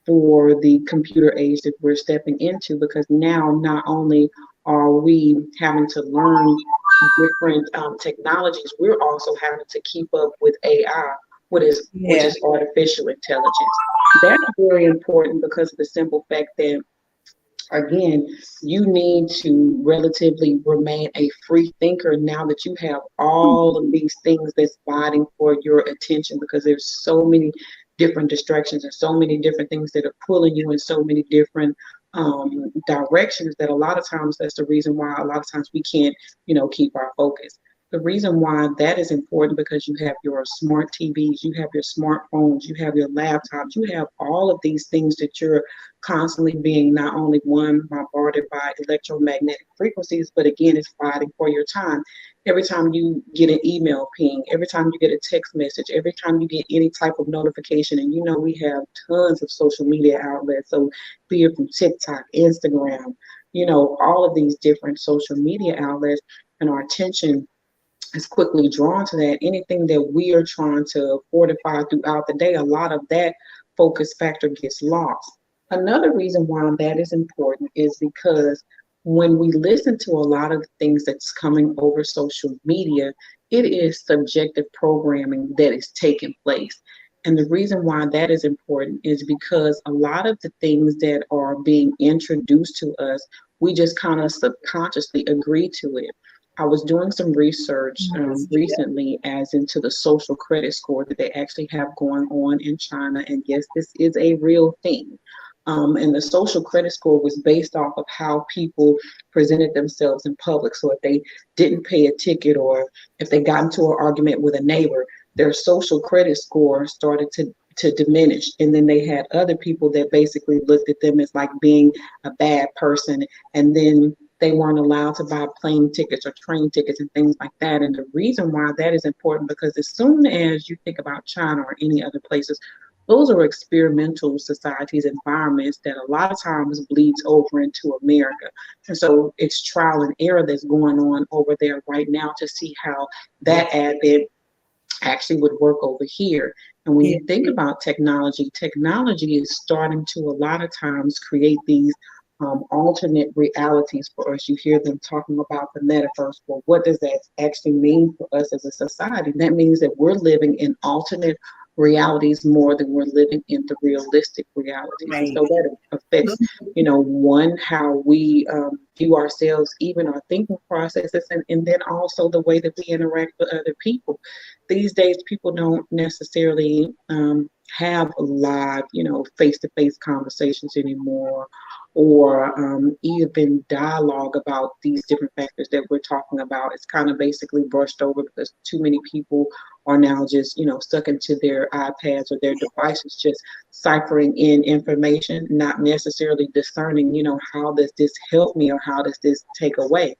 for the computer age that we're stepping into. Because now not only are we having to learn different technologies, we're also having to keep up with AI, which is artificial intelligence. That's very important, because of the simple fact that, again, you need to relatively remain a free thinker now that you have all of these things that's fighting for your attention, because there's so many different distractions and so many different things that are pulling you in so many different directions, that a lot of times that's the reason why a lot of times we can't, you know, keep our focus. The reason why that is important because you have your smart TVs, you have your smartphones, you have your laptops, you have all of these things that you're constantly being not only one bombarded by electromagnetic frequencies, but again, it's fighting for your time. Every time you get an email ping, every time you get a text message, every time you get any type of notification, and you know we have tons of social media outlets, so be it from TikTok, Instagram, you know, all of these different social media outlets, and our attention is quickly drawn to that. Anything that we are trying to fortify throughout the day, a lot of that focus factor gets lost. Another reason why that is important is because when we listen to a lot of the things that's coming over social media, it is subjective programming that is taking place. And the reason why that is important is because a lot of the things that are being introduced to us, we just kind of subconsciously agree to it. I was doing some research recently as into the social credit score that they actually have going on in China. And yes, this is a real thing. And the social credit score was based off of how people presented themselves in public. So if they didn't pay a ticket or if they got into an argument with a neighbor, their social credit score started to diminish. And then they had other people that basically looked at them as like being a bad person. And then they weren't allowed to buy plane tickets or train tickets and things like that. And the reason why that is important, because as soon as you think about China or any other places, those are experimental societies, environments that a lot of times bleeds over into America. And so it's trial and error that's going on over there right now to see how that advent actually would work over here. And when you think about technology, technology is starting to a lot of times create these alternate realities for us. You hear them talking about the metaverse. Well, what does that actually mean for us as a society? That means that we're living in alternate realities more than we're living in the realistic realities. And so that affects, you know, one, how we view ourselves, even our thinking processes, and then also the way that we interact with other people. These days, people don't necessarily have live, you know, face-to-face conversations anymore, or even dialogue about these different factors that we're talking about. It's kind of basically brushed over because too many people are now just, you know, stuck into their iPads or their devices, just ciphering in information, not necessarily discerning, you know, how does this help me or how does this take away?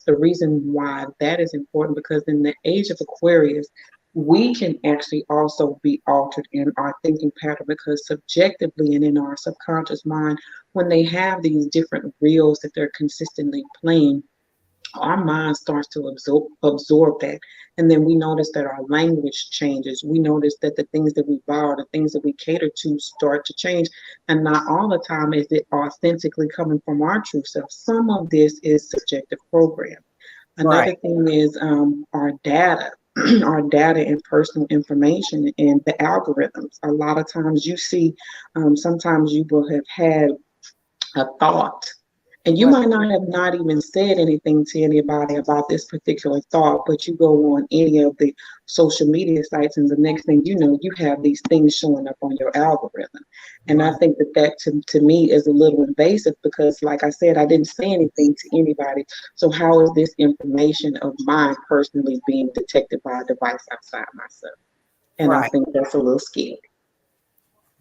The reason why that is important, because in the age of Aquarius, we can actually also be altered in our thinking pattern, because subjectively and in our subconscious mind, when they have these different reels that they're consistently playing, our mind starts to absorb that. And then we notice that our language changes. We notice that the things that we borrow, the things that we cater to start to change. And not all the time is it authentically coming from our true self. Some of this is subjective program. Another thing is our data. Our data and personal information and the algorithms. A lot of times you see, sometimes you will have had a thought, and you might not have not even said anything to anybody about this particular thought, but you go on any of the social media sites, and the next thing you know, you have these things showing up on your algorithm. And I think that to me is a little invasive, because like I said, I didn't say anything to anybody. So how is this information of mine personally being detected by a device outside myself? And I think that's a little scary.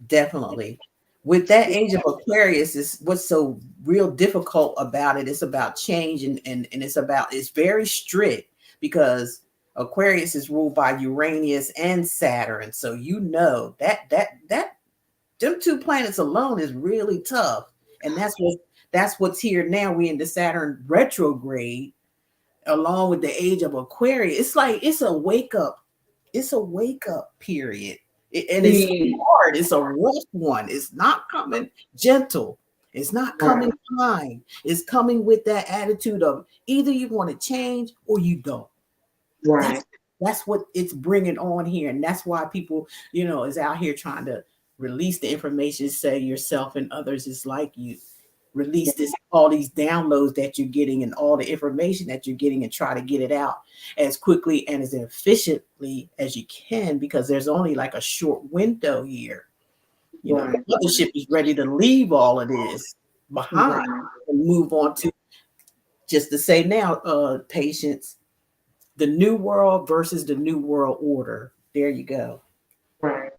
Definitely. With that age of Aquarius, is what's so real difficult about it. It's about change, and it's very strict, because Aquarius is ruled by Uranus and Saturn. So you know that them two planets alone is really tough. And that's what's here now. We in the Saturn retrograde, along with the age of Aquarius. It's like it's a wake up period. And it's hard. It's a rough one. It's not coming gentle. It's not coming kind. It's coming with that attitude of either you want to change or you don't. Right. That's what it's bringing on here. And that's why people, you know, is out here trying to release the information, say yourself and others is like you. Release this, all these downloads that you're getting and all the information that you're getting, and try to get it out as quickly and as efficiently as you can, because there's only like a short window here. You know, the mothership is ready to leave all of this behind and move on to, just to say now, patience, the new world versus the new world order. There you go. Right.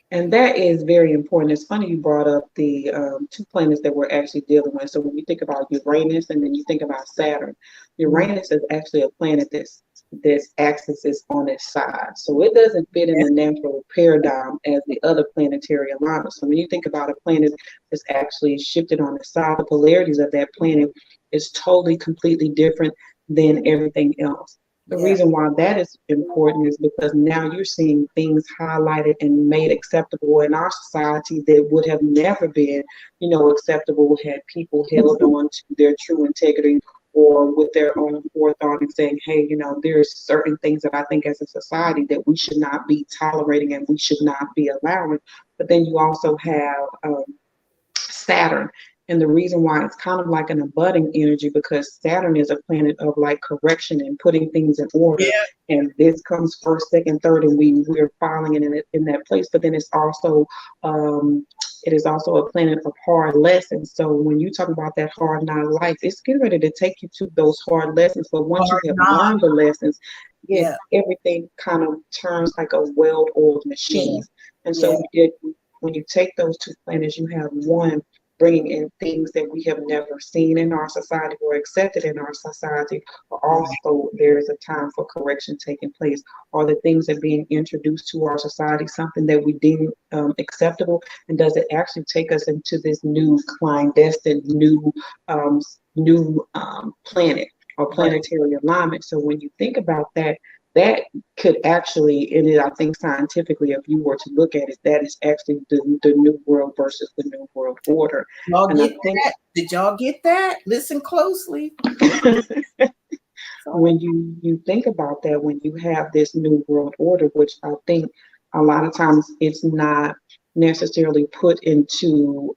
And that is very important. It's funny you brought up the two planets that we're actually dealing with. So when you think about Uranus and then you think about Saturn, Uranus is actually a planet this axis is on its side. So it doesn't fit in the natural paradigm as the other planetary alignments. So when you think about a planet that's actually shifted on its side, the polarities of that planet is totally, completely different than everything else. The reason why that is important is because now you're seeing things highlighted and made acceptable in our society that would have never been, acceptable had people held on to their true integrity or with their own forethought and saying, hey, there's certain things that I think as a society that we should not be tolerating and we should not be allowing. But then you also have Saturn. And the reason why it's kind of like an abutting energy because Saturn is a planet of like correction and putting things in order. Yeah. And this comes first, second, third, and we're filing it in that place. But then it's also it is also a planet of hard lessons. So when you talk about that hard knock life, it's getting ready to take you to those hard lessons. But once you have learned the lessons, everything kind of turns like a well-oiled machine. And so when you take those two planets, you have one bringing in things that we have never seen in our society or accepted in our society, but also there is a time for correction taking place, or the things that are being introduced to our society, something that we deem acceptable, and does it actually take us into this new clandestine, new planet or planetary alignment. So when you think about that, that could actually, and I think scientifically, if you were to look at it, that is actually the new world versus the new world order. Y'all get that? Did y'all get that? Listen closely. When you think about that, when you have this new world order, which I think a lot of times it's not necessarily put into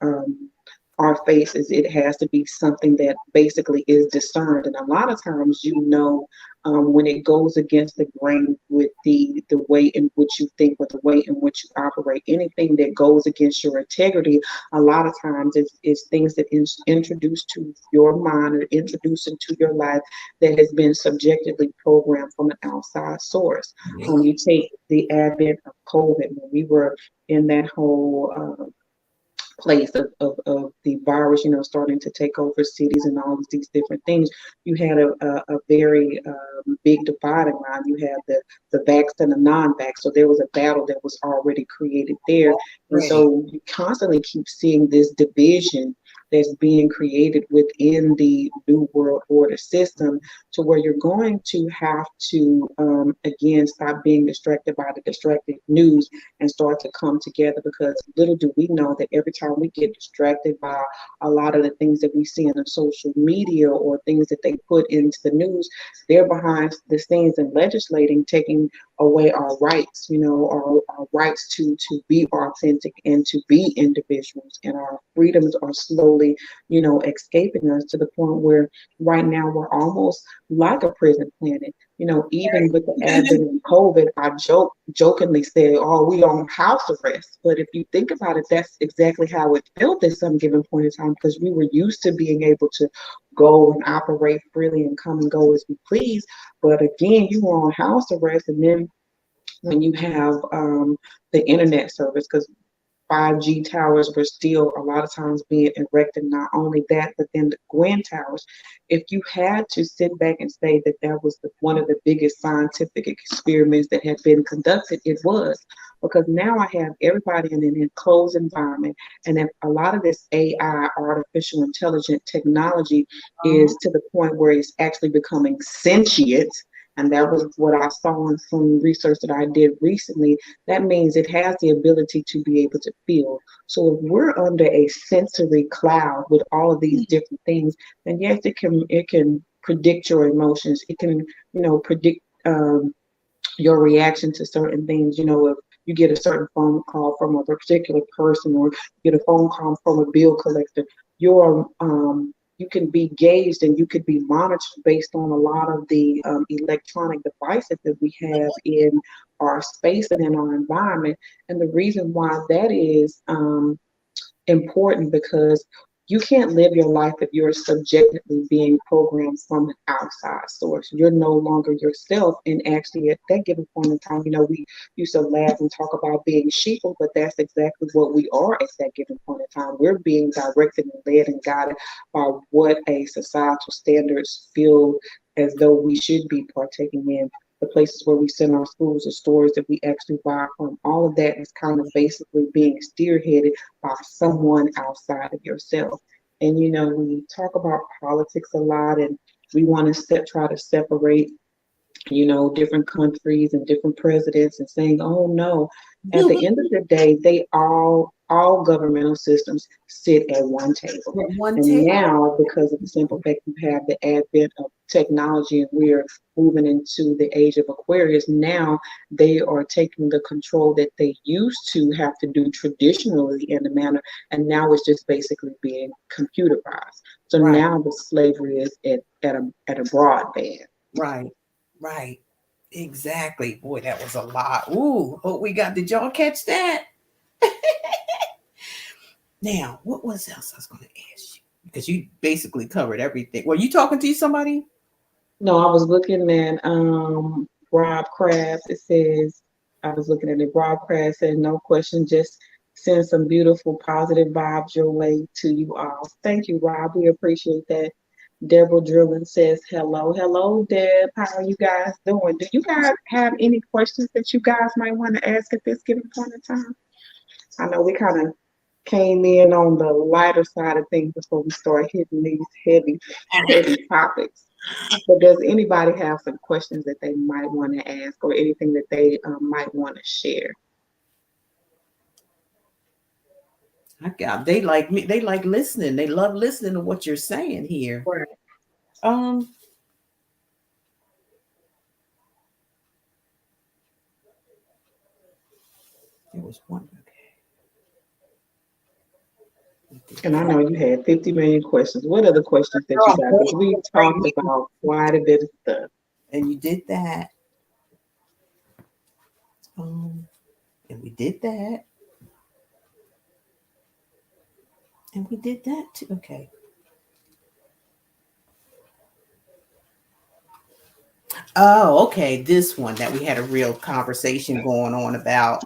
our faces, it has to be something that basically is discerned. And a lot of times, when it goes against the grain with the way in which you think, with the way in which you operate, anything that goes against your integrity, a lot of times it's things that is introduced to your mind or introduced into your life that has been subjectively programmed from an outside source. When you take the advent of COVID, when we were in that whole place of the virus, starting to take over cities and all of these different things, you had a very big dividing line. You had the vax and the non-vax. So there was a battle that was already created there. And so you constantly keep seeing this division that's being created within the new world order system, to where you're going to have to, again, stop being distracted by the distracted news and start to come together, because little do we know that every time we get distracted by a lot of the things that we see in the social media or things that they put into the news, they're behind the scenes and legislating, taking away our rights, our rights to be authentic and to be individuals, and our freedoms are slowly, escaping us to the point where right now we're almost like a prison planet. Even with the advent of COVID, I jokingly say, "Oh, we on house arrest." But if you think about it, that's exactly how it felt at some given point in time, because we were used to being able to go and operate freely and come and go as we please. But again, you were on house arrest, and then when you have the internet service, because 5G towers were still a lot of times being erected. Not only that, but then the Gwen towers. If you had to sit back and say that that was one of the biggest scientific experiments that had been conducted, it was. Because now I have everybody in an enclosed environment, and then a lot of this AI, artificial intelligent technology, is to the point where it's actually becoming sentient. And that was what I saw in some research that I did recently. That means it has the ability to be able to feel. So if we're under a sensory cloud with all of these different things, then yes, it can predict your emotions. It can, predict your reaction to certain things. If you get a certain phone call from a particular person, or get a phone call from a bill collector, you can be gauged and you could be monitored based on a lot of the electronic devices that we have in our space and in our environment. And the reason why that is important, because you can't live your life if you're subjectively being programmed from an outside source. You're no longer yourself. And actually, at that given point in time, we used to laugh and talk about being sheeple, but that's exactly what we are at that given point in time. We're being directed and led and guided by what a societal standards feel as though we should be partaking in. The places where we send our schools, the stores that we actually buy from, all of that is kind of basically being spearheaded by someone outside of yourself. And we talk about politics a lot, and we want to try to separate, different countries and different presidents, and saying, oh no, at the end of the day, they all governmental systems sit at one table. And now, because of the simple fact you have the advent of technology and we're moving into the age of Aquarius, now they are taking the control that they used to have to do traditionally in a manner, and now it's just basically being computerized. So now the slavery is at a broadband. Right. Exactly. Boy, that was a lot. Ooh, did y'all catch that? Now, what was else I was going to ask you? Because you basically covered everything. Were you talking to somebody? No, I was looking at Rob Crafts. It says, I was looking at it. Rob Crafts said, no question, just send some beautiful positive vibes your way to you all. Thank you, Rob. We appreciate that. Deborah Drilling says, hello. Hello, Deb. How are you guys doing? Do you guys have any questions that you guys might want to ask at this given point in time? I know we kind of came in on the lighter side of things before we start hitting these heavy topics. But does anybody have some questions that they might want to ask, or anything that they might want to share? They like me. They like listening. They love listening to what you're saying here. Right. There was one. And I know you had 50 million questions. What other questions that you got? Because we talked about quite a bit of stuff. And you did that. And we did that. And we did that too. Okay. Oh, okay. This one that we had a real conversation going on about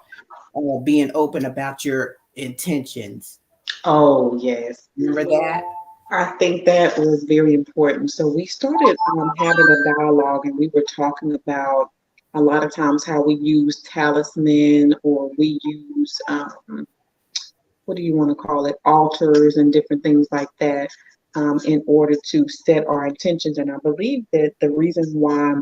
being open about your intentions. Oh, yes. Remember that? I think that was very important. So we started having a dialogue, and we were talking about a lot of times how we use talisman, or we use, what do you want to call it, altars and different things like that, in order to set our intentions. And I believe that the reason why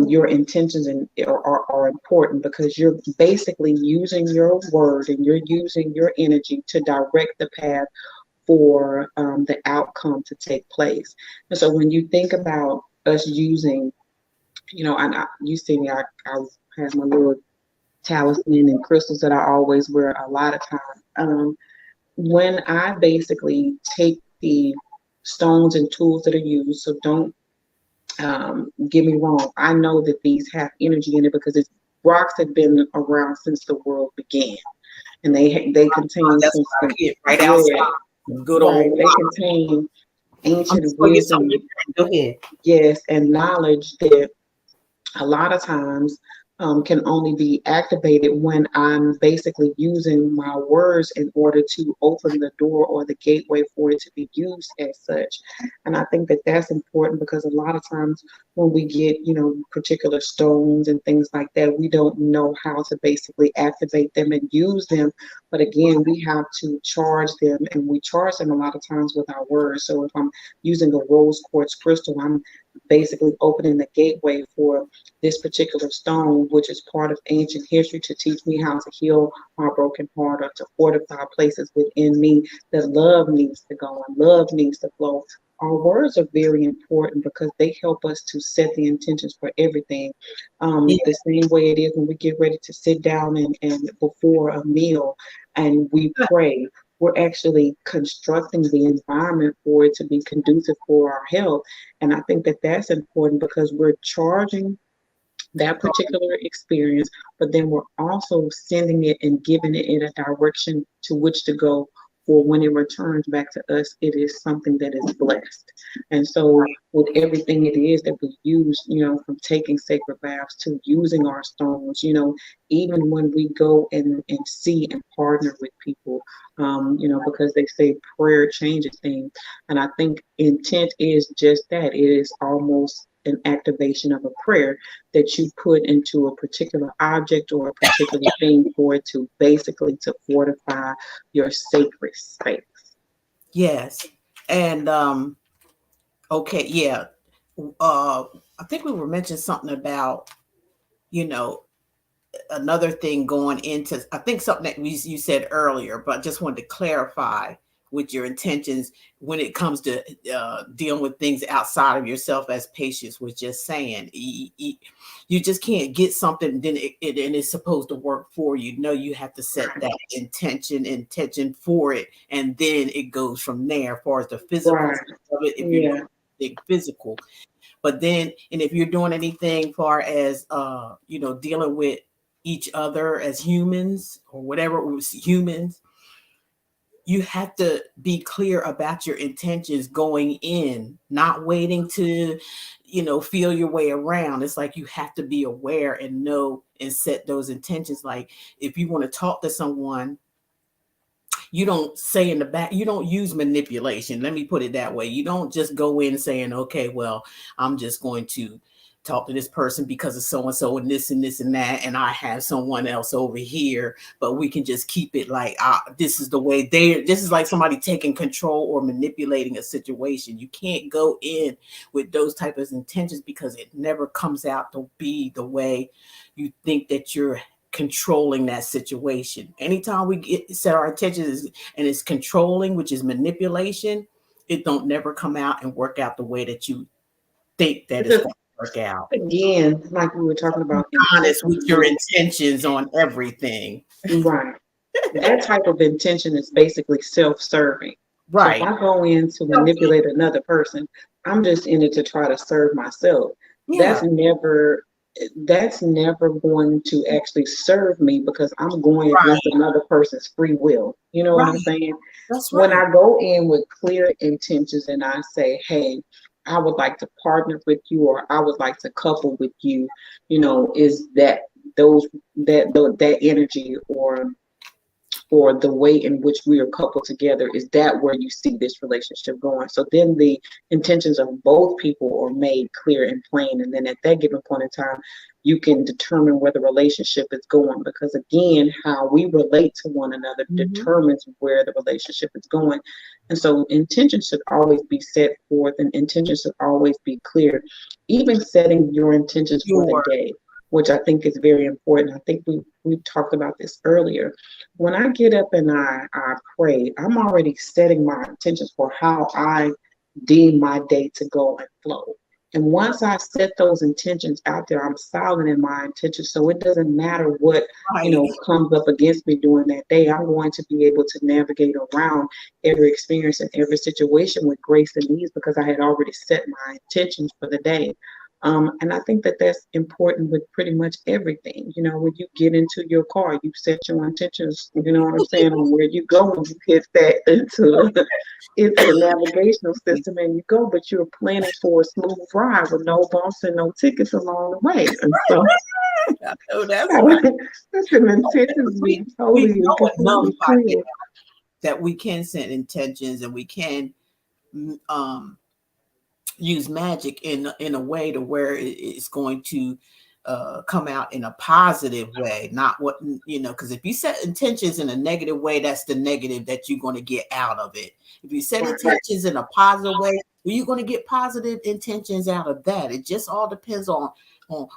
your intentions are important, because you're basically using your word and you're using your energy to direct the path for the outcome to take place. And so when you think about us using, you see me, I have my little talisman and crystals that I always wear a lot of times. When I basically take the stones and tools that are used, so don't get me wrong, I know that these have energy in it, because rocks have been around since the world began, and they contain right outside. Good old. Right, they contain ancient wisdom. Go ahead. Yes, and knowledge that a lot of times can only be activated when I'm basically using my words in order to open the door or the gateway for it to be used as such. And I think that that's important, because a lot of times when we get, particular stones and things like that, we don't know how to basically activate them and use them. But again, we have to charge them, and we charge them a lot of times with our words. So if I'm using a rose quartz crystal, I'm basically opening the gateway for this particular stone, which is part of ancient history, to teach me how to heal my broken heart, or to fortify places within me that love needs to go and love needs to flow. Our words are very important, because they help us to set the intentions for everything. The same way it is when we get ready to sit down and before a meal and we pray, we're actually constructing the environment for it to be conducive for our health. And I think that that's important, because we're charging that particular experience, but then we're also sending it and giving it in a direction to which to go for when it returns back to us, it is something that is blessed. And so with everything it is that we use, from taking sacred baths to using our stones, even when we go and see and partner with people, because they say prayer changes things. And I think intent is just that. It is almost an activation of a prayer that you put into a particular object or a particular thing for it to basically to fortify your sacred space. Yes. And okay, yeah. I think we were mentioning something about, another thing going into, I think something that you said earlier, but I just wanted to clarify with your intentions when it comes to dealing with things outside of yourself, as Patience was just saying. You just can't get something, then and it's supposed to work for you. No, you have to set that intention for it, and then it goes from there as far as the physical Right. of it, if you're doing anything physical. But then, and if you're doing anything far as dealing with each other as humans or whatever it was, humans, you have to be clear about your intentions going in, not waiting to feel your way around. It's like you have to be aware and know and set those intentions. Like if you want to talk to someone, you don't say in the back, you don't use manipulation. Let me put it that way. You don't just go in saying, okay, well, I'm just going to talk to this person because of so-and-so and this and this and that, and I have someone else over here, but we can just keep it like, this is the way this is like somebody taking control or manipulating a situation. You can't go in with those type of intentions because it never comes out to be the way you think that you're controlling that situation. Anytime we set our intentions and it's controlling, which is manipulation, it don't never come out and work out the way that you think that it's going to work out. Again, like we were talking about, honest with your intentions on everything. Right. That type of intention is basically self-serving. Right. So if I go in to manipulate another person, I'm just in it to try to serve myself. Yeah. That's never going to actually serve me because I'm going against another person's free will. You know what I'm saying? That's right. When I go in with clear intentions and I say, hey, I would like to partner with you, or I would like to couple with you, is that energy or the way in which we are coupled together, is that where you see this relationship going? So then the intentions of both people are made clear and plain. And then at that given point in time, you can determine where the relationship is going, because again, how we relate to one another determines where the relationship is going. And so intentions should always be set forth, and intentions should always be clear, even setting your intentions for the day, which I think is very important. I think we talked about this earlier. When I get up and I pray, I'm already setting my intentions for how I deem my day to go and flow. And once I set those intentions out there, I'm solid in my intentions. So it doesn't matter what, comes up against me during that day. I'm going to be able to navigate around every experience and every situation with grace and ease because I had already set my intentions for the day. And I think that that's important with pretty much everything. When you get into your car, you set your intentions, you know what I'm saying, on where you go, and you hit that into the navigational system and you go, but you're planning for a smooth ride with no bumps and no tickets along the way. And so that's an intention. We know that we can set intentions and we can use magic in a way to where it's going to come out in a positive way, not what because if you set intentions in a negative way, that's the negative that you're going to get out of it. If you set intentions in a positive way, you're going to get positive intentions out of that. It just all depends on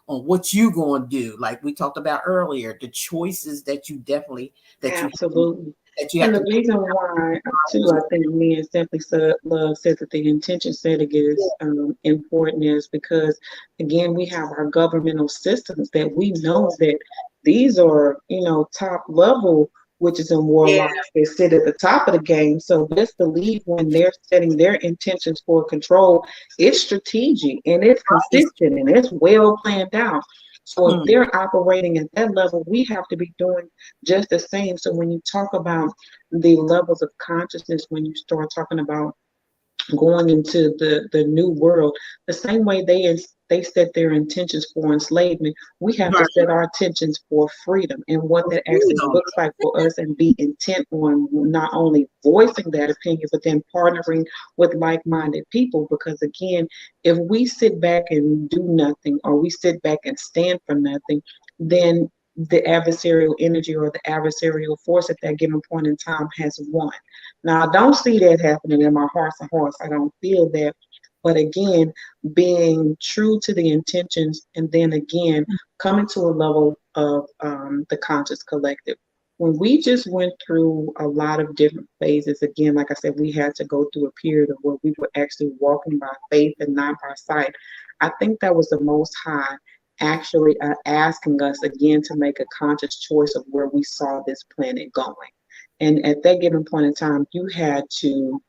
what you're going to do, like we talked about earlier, the choices that you definitely absolutely. And the reason why, too, I think me and Simply Love said that the intention setting is important is because, again, we have our governmental systems that we know that these are, top level witches and warlocks that sit at the top of the game. So best believe when they're setting their intentions for control, it's strategic and it's consistent and it's well planned out. So if they're operating at that level, we have to be doing just the same. So when you talk about the levels of consciousness, when you start talking about going into the new world, the same way they set their intentions for enslavement, we have to set our intentions for freedom and what that actually looks like for us, and be intent on not only voicing that opinion, but then partnering with like-minded people. Because again, if we sit back and do nothing, or we sit back and stand for nothing, then the adversarial energy or the adversarial force at that given point in time has won. Now, I don't see that happening in my heart of hearts. I don't feel that. But again, being true to the intentions, and then again, coming to a level of the conscious collective. When we just went through a lot of different phases, again, like I said, we had to go through a period of where we were actually walking by faith and not by sight. I think that was the Most High actually asking us again to make a conscious choice of where we saw this planet going. And at that given point in time, you had to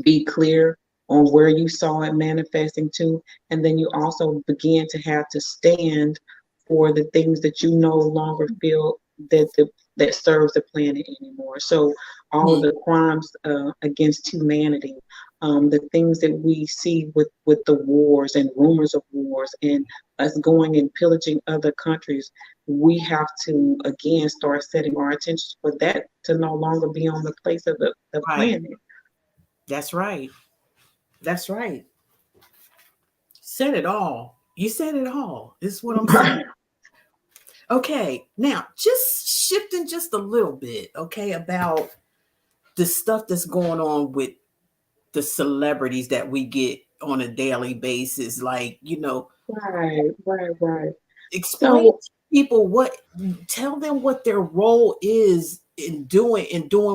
be clear on where you saw it manifesting to. And then you also began to have to stand for the things that you no longer feel that serves the planet anymore. So all of the crimes against humanity, the things that we see with the wars and rumors of wars, and us going and pillaging other countries, we have to again start setting our attention for that to no longer be on the place of the planet. That's right. That's right. Said it all. You said it all. This is what I'm saying. Okay, now just shifting just a little bit, okay, about the stuff that's going on with the celebrities that we get on a daily basis. Like, you know, Right. explain to people tell them what their role is in doing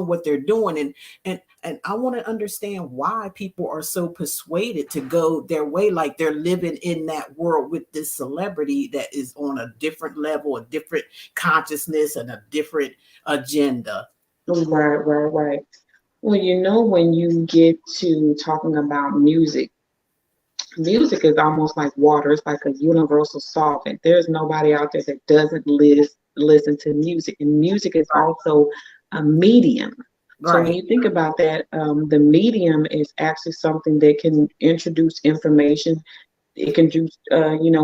what they're doing, and I want to understand why people are so persuaded to go their way, like they're living in that world with this celebrity that is on a different level, a different consciousness, and a different agenda. Right. Well, you know, when you get to talking about music is almost like water. It's like a universal solvent. There's nobody out there that doesn't listen to music. And music is also a medium. Right. So when you think about that, the medium is actually something that can introduce information. It can do,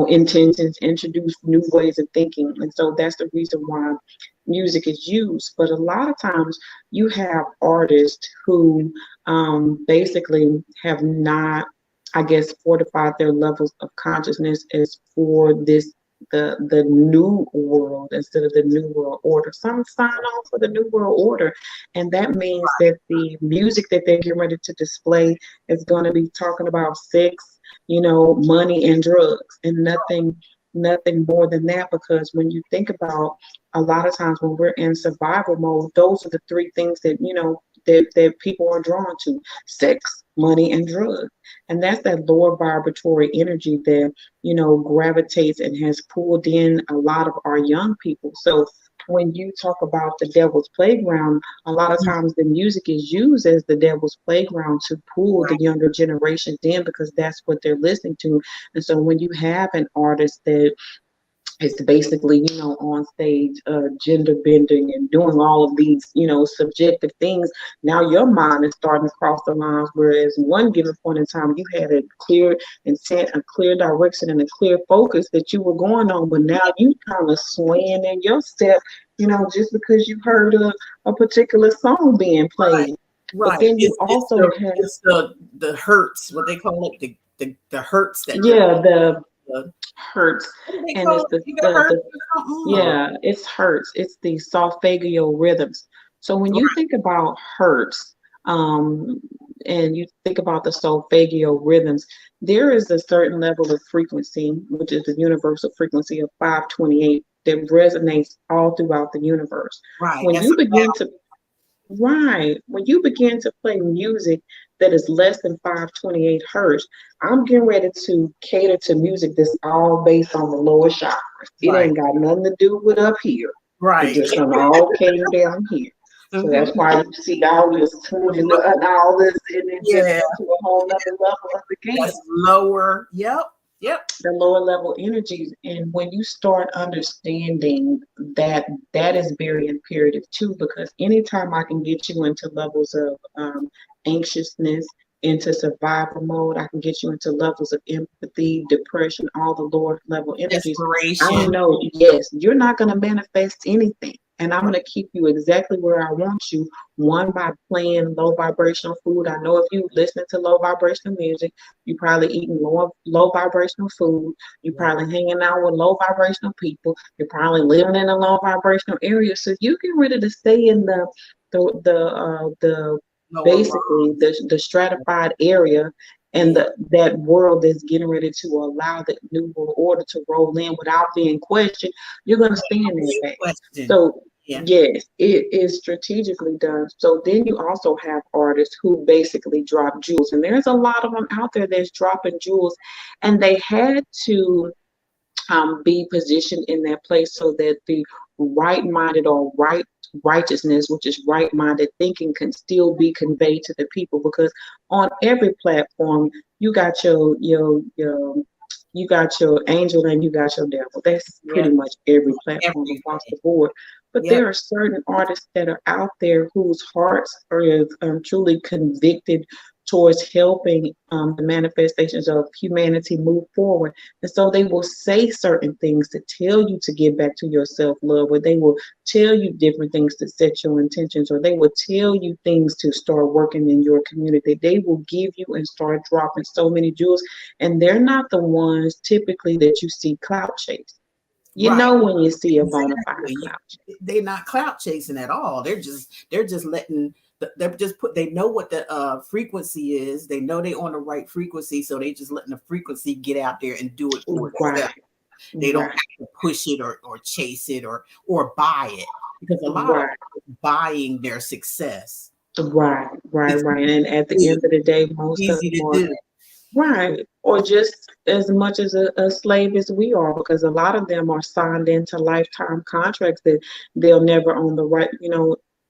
intentions, introduce new ways of thinking. And so that's the reason why music is used. But a lot of times you have artists who basically have not, I guess, fortified their levels of consciousness as for the new world instead of the new world order. Some sign on for the new world order, and that means that the music that they're getting ready to display is going to be talking about sex, money and drugs, and nothing more than that. Because when you think about, a lot of times when we're in survival mode, those are the three things that that people are drawn to: sex, money, and drugs. And that's that lower vibratory energy that gravitates and has pulled in a lot of our young people. So when you talk about the devil's playground, a lot of times the music is used as the devil's playground to pull the younger generations in, because that's what they're listening to. And so when you have an artist that is basically, on stage, gender bending and doing all of these, subjective things, now your mind is starting to cross the lines. Whereas one given point in time, you had a clear intent, a clear direction, and a clear focus that you were going on. But now you kind of swaying in your step, just because you heard a particular song being played. Right. But then you also have the hurts, what they call it, the hurts that the hurts, and it's it's hurts. It's the solfeggio rhythms. So when you think about hurts, and you think about the solfeggio rhythms, there is a certain level of frequency, which is the universal frequency of 528, that resonates all throughout the universe. Right. When you begin to play music that is less than 528 hertz, I'm getting ready to cater to music that's all based on the lower chakras. It ain't got nothing to do with up here. Right. It's just all cater down here. So that's why you see all this tuning and all this, and it just to a whole other level of the game. That's lower. Yep. Yep. The lower level energies. And when you start understanding that, that is very imperative too, because anytime I can get you into levels of anxiousness, into survival mode, I can get you into levels of empathy, depression, all the lower level energies. I Desperation. know, yes, you're not going to manifest anything. And I'm going to keep you exactly where I want you, one, by playing low vibrational food. I know if you listen to low vibrational music, you probably eating low vibrational food. You're probably hanging out with low vibrational people. You're probably living in a low vibrational area. So you get ready to stay in the Lower basically the stratified area, and that world is getting ready to allow the new world order to roll in without being questioned. You're going to stay in that phase. question. So Yeah. yes, it is strategically done. So then you also have artists who basically drop jewels, and there's a lot of them out there that's dropping jewels, and they had to be positioned in that place so that the right-minded or righteousness, which is right-minded thinking, can still be conveyed to the people. Because on every platform, you got your you got your angel and you got your devil. That's pretty Yep. much every platform across Everything. the board. But Yep. there are certain artists that are out there whose hearts are truly convicted towards helping the manifestations of humanity move forward. And so they will say certain things to tell you to get back to your self love, or they will tell you different things to set your intentions, or they will tell you things to start working in your community. They will give you and start dropping so many jewels. And they're not the ones typically that you see clout chase. You Right. know when you see a bona fide Exactly. clout chase. They're not clout chasing at all. They're just letting they're just they know what the frequency is. They know they're on the right frequency, so they just letting the frequency get out there and do it for itself. Right, They don't right, have to push it or chase it or buy it, because a lot of right. buying their success. Right, right, It's right. And at the easy end of the day, most of easy them to are do. right, or just as much as a slave as we are, because a lot of them are signed into lifetime contracts that they'll never own the right,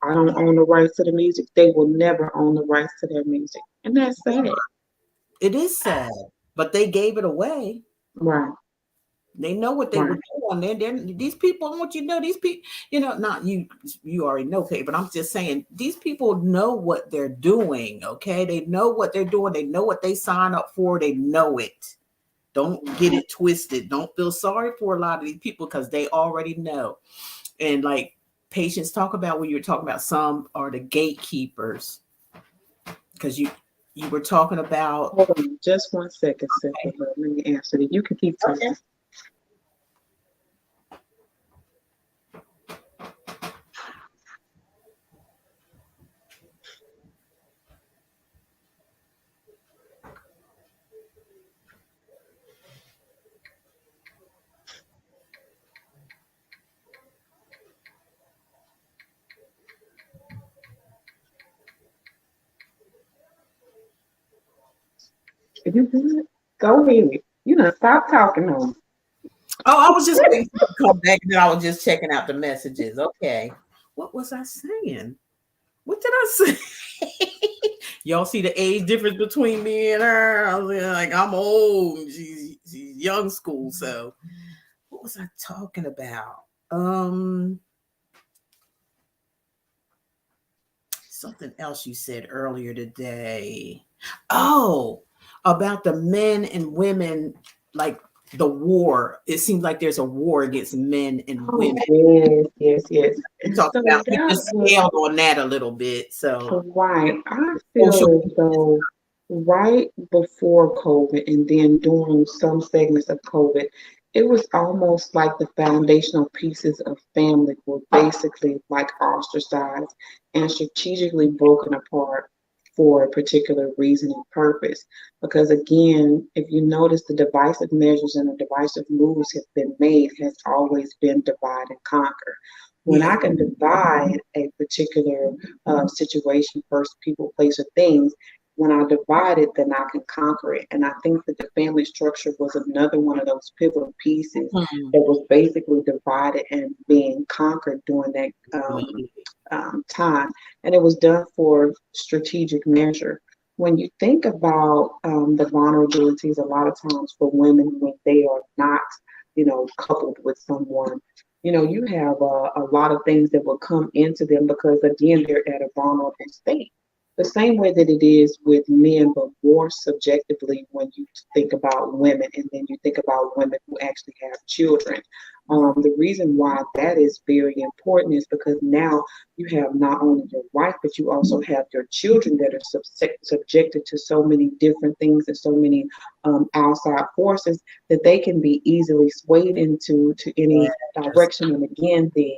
I don't own the rights to the music. They will never own the rights to their music. And that's sad. It is sad, but they gave it away. Right, They know what they were right, doing. These people, I want you to know, these people, not you, you already know, Kay, but I'm just saying, these people know what they're doing, okay? They know what they're doing. They know what they sign up for. They know it. Don't get it twisted. Don't feel sorry for a lot of these people, because they already know. And like Patience talk about, when you were talking about, some are the gatekeepers, because you were talking about. hold on just 1 second, Cynthia. Let me answer that. You can keep talking. If you good, go ahead. Stop talking on. Oh, I was just waiting for you to come back, and then I was just checking out the messages. Okay. What was I saying? What did I say? Y'all see the age difference between me and her? I was like, I'm old. She's young school. So what was I talking about? Something else you said earlier today. Oh, about the men and women, like the war. It seems like there's a war against men and Oh, women. yes, yes, We yes. talked So about, we that just was scaled on that a little bit. So right. I social feel as though right before COVID and then during some segments of COVID, it was almost like the foundational pieces of family were basically like ostracized and strategically broken apart for a particular reason and purpose. Because again, if you notice, the divisive measures and the divisive moves have been made has always been divide and conquer. When yeah. I can divide a particular situation, person, people, place, or things, when I divide it, then I can conquer it. And I think that the family structure was another one of those pivotal pieces Hmm. that was basically divided and being conquered during that time. And it was done for strategic measure. when you think about the vulnerabilities, a lot of times for women when they are not, coupled with someone, you have a lot of things that will come into them because again, they're at a vulnerable state. The same way that it is with men, but more subjectively when you think about women and then you think about women who actually have children. The reason why that is very important is because now you have not only your wife, but you also have your children that are subjected to so many different things and so many outside forces that they can be easily swayed into to any direction. And again, the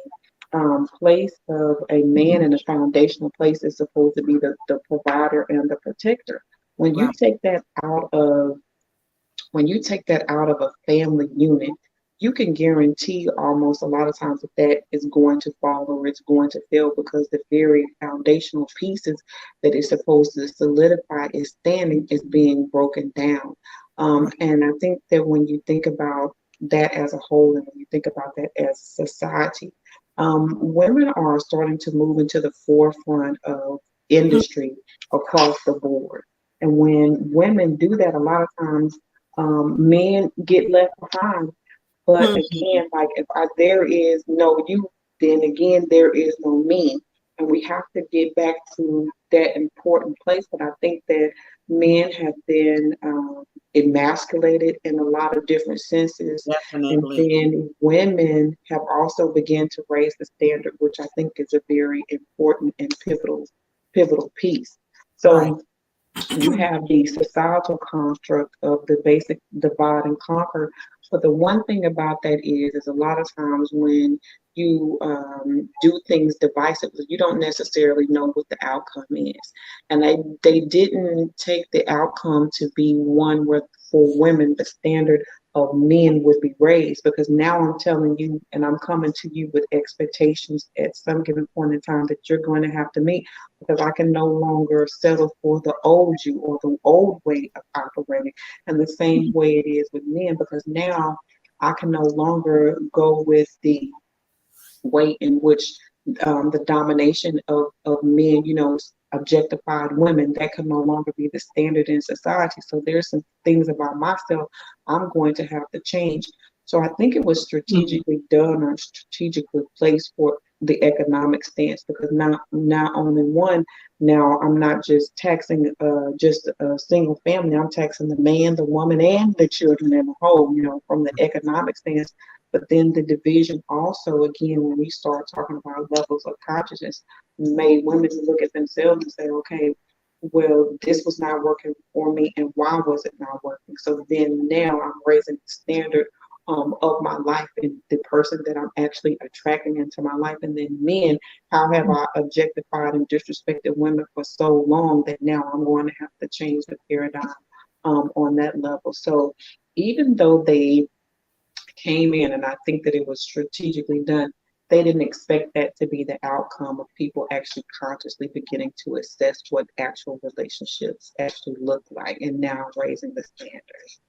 place of a man and a foundational place is supposed to be the provider and the protector. When you Right. take that out of when you take that out of a family unit, you can guarantee almost a lot of times that that is going to fall or it's going to fail because the very foundational pieces that is supposed to solidify its standing is being broken down. And I think that when you think about that as a whole and when you think about that as society, women are starting to move into the forefront of industry across the board. And when women do that, a lot of times men get left behind. But again, like if there is no you, then again there is no me, and we have to get back to that important place. But I think that men have been emasculated in a lot of different senses, and Definitely. then women have also begun to raise the standard, which I think is a very important and pivotal piece. Right. So you have the societal construct of the basic divide and conquer. But the one thing about that is a lot of times when you do things divisively, you don't necessarily know what the outcome is. And they didn't take the outcome to be one where for women the standard of men would be raised because now I'm telling you and I'm coming to you with expectations at some given point in time that you're going to have to meet because I can no longer settle for the old you or the old way of operating. And the same way it is with men, because now I can no longer go with the way in which the domination of men, objectified women, that can no longer be the standard in society. So there's some things about myself I'm going to have to change. So I think it was strategically done or strategically placed for the economic stance because not only one, now I'm not just taxing just a single family, I'm taxing the man, the woman, and the children in the whole, from the economic stance. But then the division also, again, when we start talking about levels of consciousness, made women look at themselves and say, okay, well, this was not working for me, and why was it not working? So then now I'm raising the standard of my life and the person that I'm actually attracting into my life. And then men, how have I objectified and disrespected women for so long that now I'm going to have to change the paradigm on that level. So even though they came in, and I think that it was strategically done. They didn't expect that to be the outcome of people actually consciously beginning to assess what actual relationships actually look like and now raising the standards.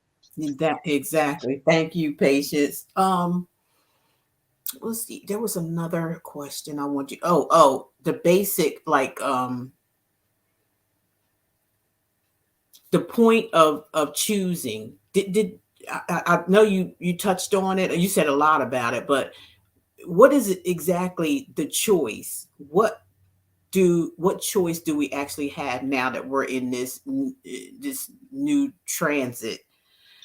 That exactly. Thank you, Patience. Let's see. There was another question I want you. Oh, the basic the point of choosing. I know you touched on it, and you said a lot about it, but what is it exactly the choice? What choice do we actually have now that we're in this new transit?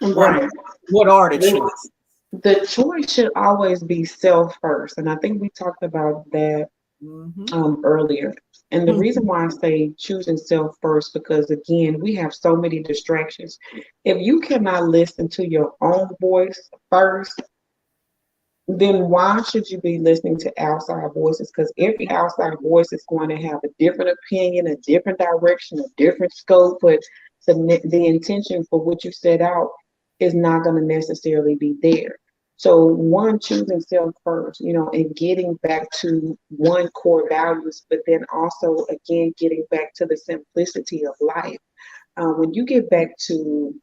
What Right. what are the The, choices? the choice should always be self first. And I think we talked about that Hmm. earlier. And the reason why I say choosing self first, because again, we have so many distractions. If you cannot listen to your own voice first, then why should you be listening to outside voices? Because every outside voice is going to have a different opinion, a different direction, a different scope, but the intention for what you set out is not going to necessarily be there. So one, choosing self first, and getting back to one core values, but then also again getting back to the simplicity of life. When you get back to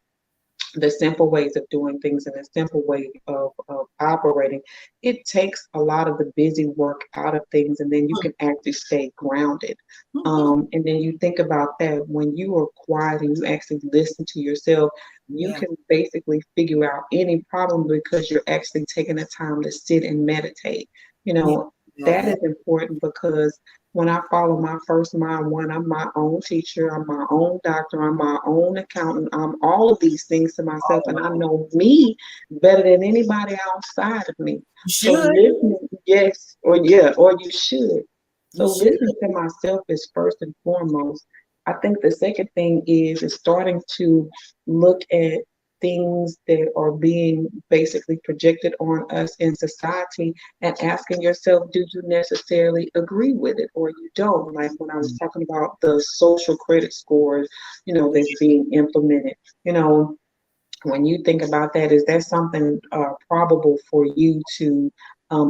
the simple ways of doing things and the simple way of operating, it takes a lot of the busy work out of things, and then you can actually stay grounded. And then you think about that when you are quiet and you actually listen to yourself, you can basically figure out any problem because you're actually taking the time to sit and meditate. You know, that is important because when I follow my first mind one, I'm my own teacher, I'm my own doctor, I'm my own accountant, I'm all of these things to myself, and I know me better than anybody outside of me. So listening, yes, or yeah, or you should. So listening to myself is first and foremost. I think the second thing is starting to look at things that are being basically projected on us in society and asking yourself, do you necessarily agree with it or you don't? Like when I was talking about the social credit scores, that's being implemented, when you think about that, is that something probable for you to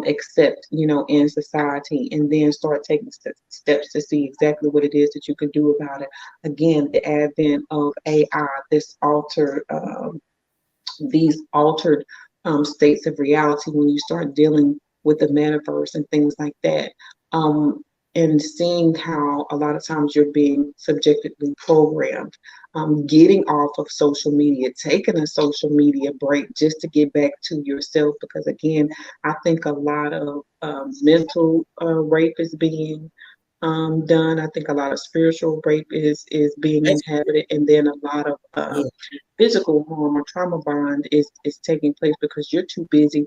accept, in society, and then start taking steps to see exactly what it is that you could do about it? Again, the advent of AI, these altered states of reality, when you start dealing with the metaverse and things like that, and seeing how a lot of times you're being subjectively programmed, getting off of social media, taking a social media break just to get back to yourself. Because again, I think a lot of mental rape is being done. I think a lot of spiritual rape is being inhabited, and then a lot of physical harm or trauma bond is taking place because you're too busy,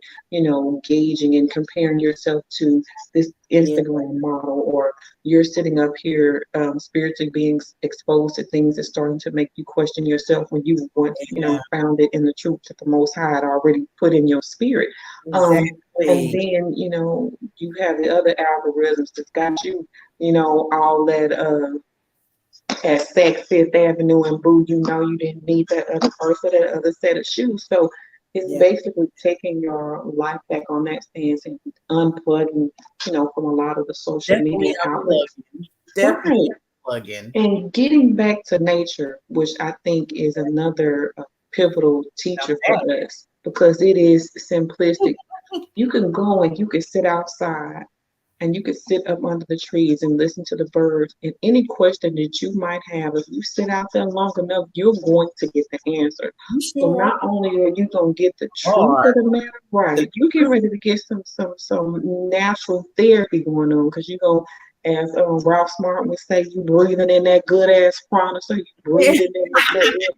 gauging and comparing yourself to this Instagram model, or you're sitting up here spiritually being exposed to things that's starting to make you question yourself when you once, found it in the truth that the Most High had already put in your spirit. And then, you have the other algorithms that's got you, all that at Saks Fifth Avenue and boo, you didn't need that other person, that other set of shoes. So it's basically taking your life back on that stance and unplugging, from a lot of the social media outlets. Definitely unplugging. And getting back to nature, which I think is another pivotal teacher for us, because it is simplistic. You can go and you can sit outside and you can sit up under the trees and listen to the birds. And any question that you might have, if you sit out there long enough, you're going to get the answer. So not only are you going to get the truth of the matter right, you get ready to get some natural therapy going on, because you're going, as Ralph Smart would say, you breathing in that good ass prana, so you breathing in that.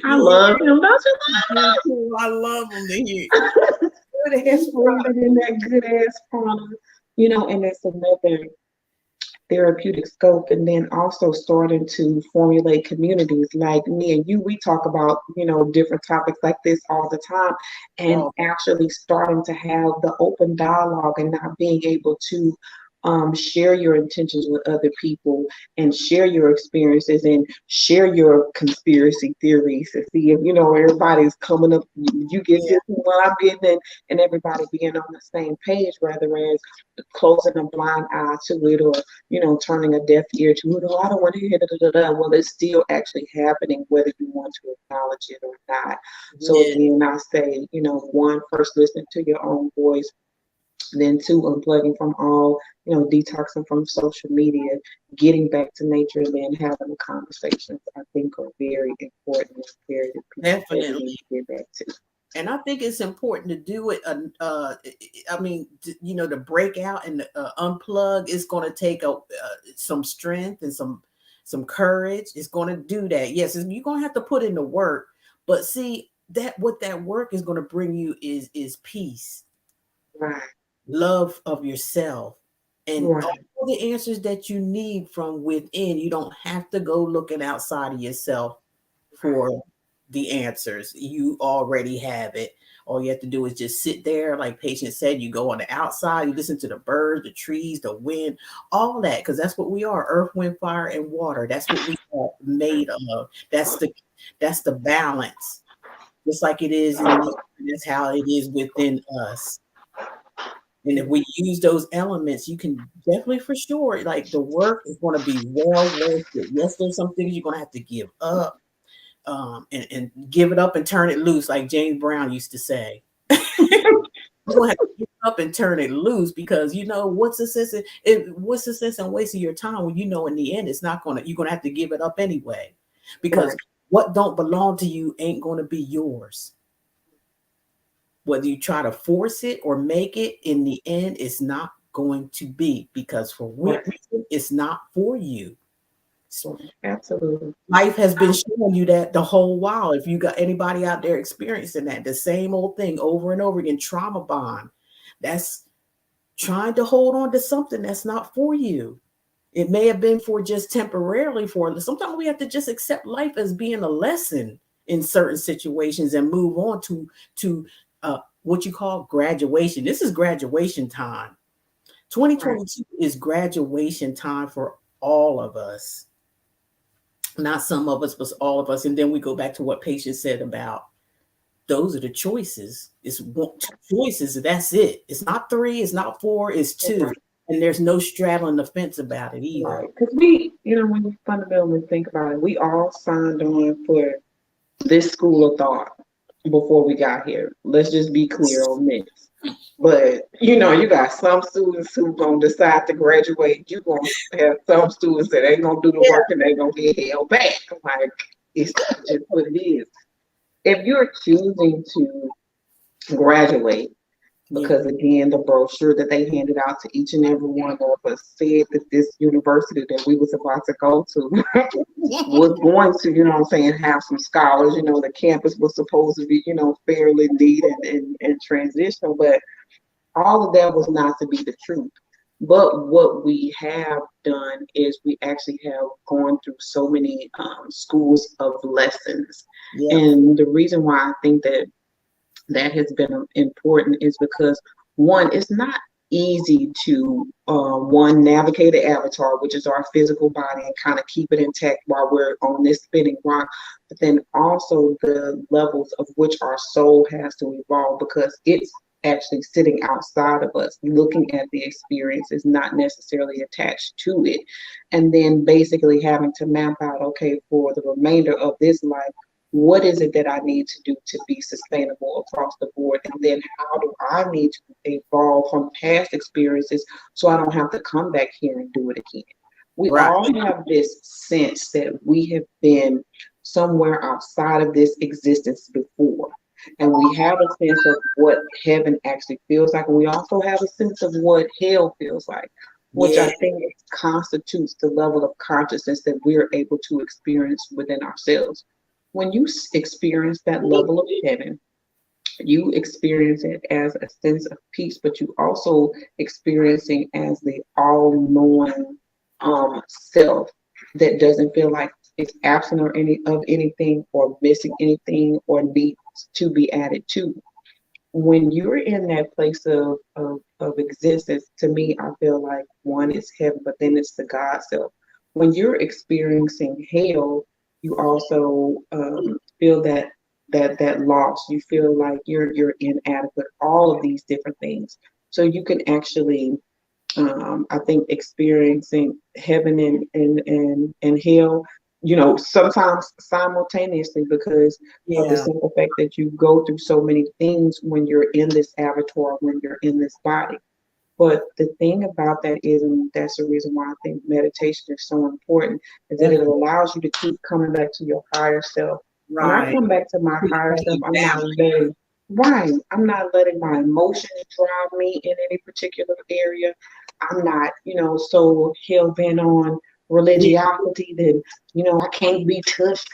I love him. Don't you love him? I love him. Good ass breathing in that good ass prana, and that's another therapeutic scope. And then also starting to formulate communities like me and you. We talk about, different topics like this all the time, and actually starting to have the open dialogue and not being able to share your intentions with other people and share your experiences and share your conspiracy theories to see if, everybody's coming up, you get this while I'm getting, and everybody being on the same page, rather as closing a blind eye to it, or, turning a deaf ear to it. Oh, I don't want to hear that. Well, it's still actually happening, whether you want to acknowledge it or not. So again, I say, one, first listening to your own voice, then two, unplugging from all, detoxing from social media, getting back to nature, and then having the conversations, I think, are very important. Very definitely get back to. And I think it's important to do it. To break out and unplug is going to take some strength and some courage. It's going to do that. Yes, you're going to have to put in the work, but see that what that work is going to bring you is peace, right? Love of yourself, and all the answers that you need from within. You don't have to go looking outside of yourself for the answers. You already have it. All you have to do is just sit there, like Patience said. You go on the outside, you listen to the birds, the trees, the wind, all that, because that's what we are: earth, wind, fire, and water. That's what we are made of. That's the balance, just like it is in nature. That's how it is within us. And if we use those elements, you can definitely, for sure, like the work is going to be well worth it. Yes, there's some things you're going to have to give up. and give it up and turn it loose, like James Brown used to say. You're gonna have to give it up and turn it loose, because what's the sense in wasting your time when in the end you're gonna have to give it up anyway, because what don't belong to you ain't gonna be yours. Whether you try to force it or make it, in the end, it's not going to be, because for what reason, it's not for you. So absolutely. Life has been showing you that the whole while. If you got anybody out there experiencing that, the same old thing over and over again, trauma bond, that's trying to hold on to something that's not for you. It may have been for just temporarily. Sometimes we have to just accept life as being a lesson in certain situations and move on to what you call graduation. This is graduation time. 2022 is graduation time for all of us. Not some of us, but all of us. And then we go back to what Patience said about those are the choices. It's two choices. That's it. It's not 3. It's not 4. It's 2. And there's no straddling the fence about it either. Right. Because we, when you fundamentally think about it, we all signed on for this school of thought before we got here. Let's just be clear on this. But you got some students who gonna decide to graduate. You gonna have some students that ain't gonna do the work and they gonna get held back. Like, it's just what it is. If you're choosing to graduate, because again, the brochure that they handed out to each and every one of us said that this university that we was about to go to was going to, have some scholars. The campus was supposed to be, fairly neat and transitional, but all of that was not to be the truth. But what we have done is we actually have gone through so many schools of lessons. Yeah. And the reason why I think that has been important is because, one, it's not easy to navigate an avatar, which is our physical body, and kind of keep it intact while we're on this spinning rock. But then also the levels of which our soul has to evolve, because it's actually sitting outside of us, looking at the experience, is not necessarily attached to it. And then basically having to map out, okay, for the remainder of this life, what is it that I need to do to be sustainable across the board? And then how do I need to evolve from past experiences so I don't have to come back here and do it again? We all have this sense that we have been somewhere outside of this existence before. And we have a sense of what heaven actually feels like. And we also have a sense of what hell feels like, which I think constitutes the level of consciousness that we're able to experience within ourselves. When you experience that level of heaven, you experience it as a sense of peace, but you also experiencing as the all-knowing self that doesn't feel like it's absent or anything or missing anything or needs to be added to. When you're in that place of existence, to me, I feel like one is heaven, but then it's the God self. When you're experiencing hell, you also feel that loss. You feel like you're inadequate. All of these different things. So you can actually, I think, experiencing heaven and hell, sometimes simultaneously, because of the simple fact that you go through so many things when you're in this avatar, when you're in this body. But the thing about that is, and that's the reason why I think meditation is so important, is that it allows you to keep coming back to your higher self. When I come back to my higher self, I'm not letting my emotions drive me in any particular area. I'm not, so hell-bent on religiosity that, I can't be touched.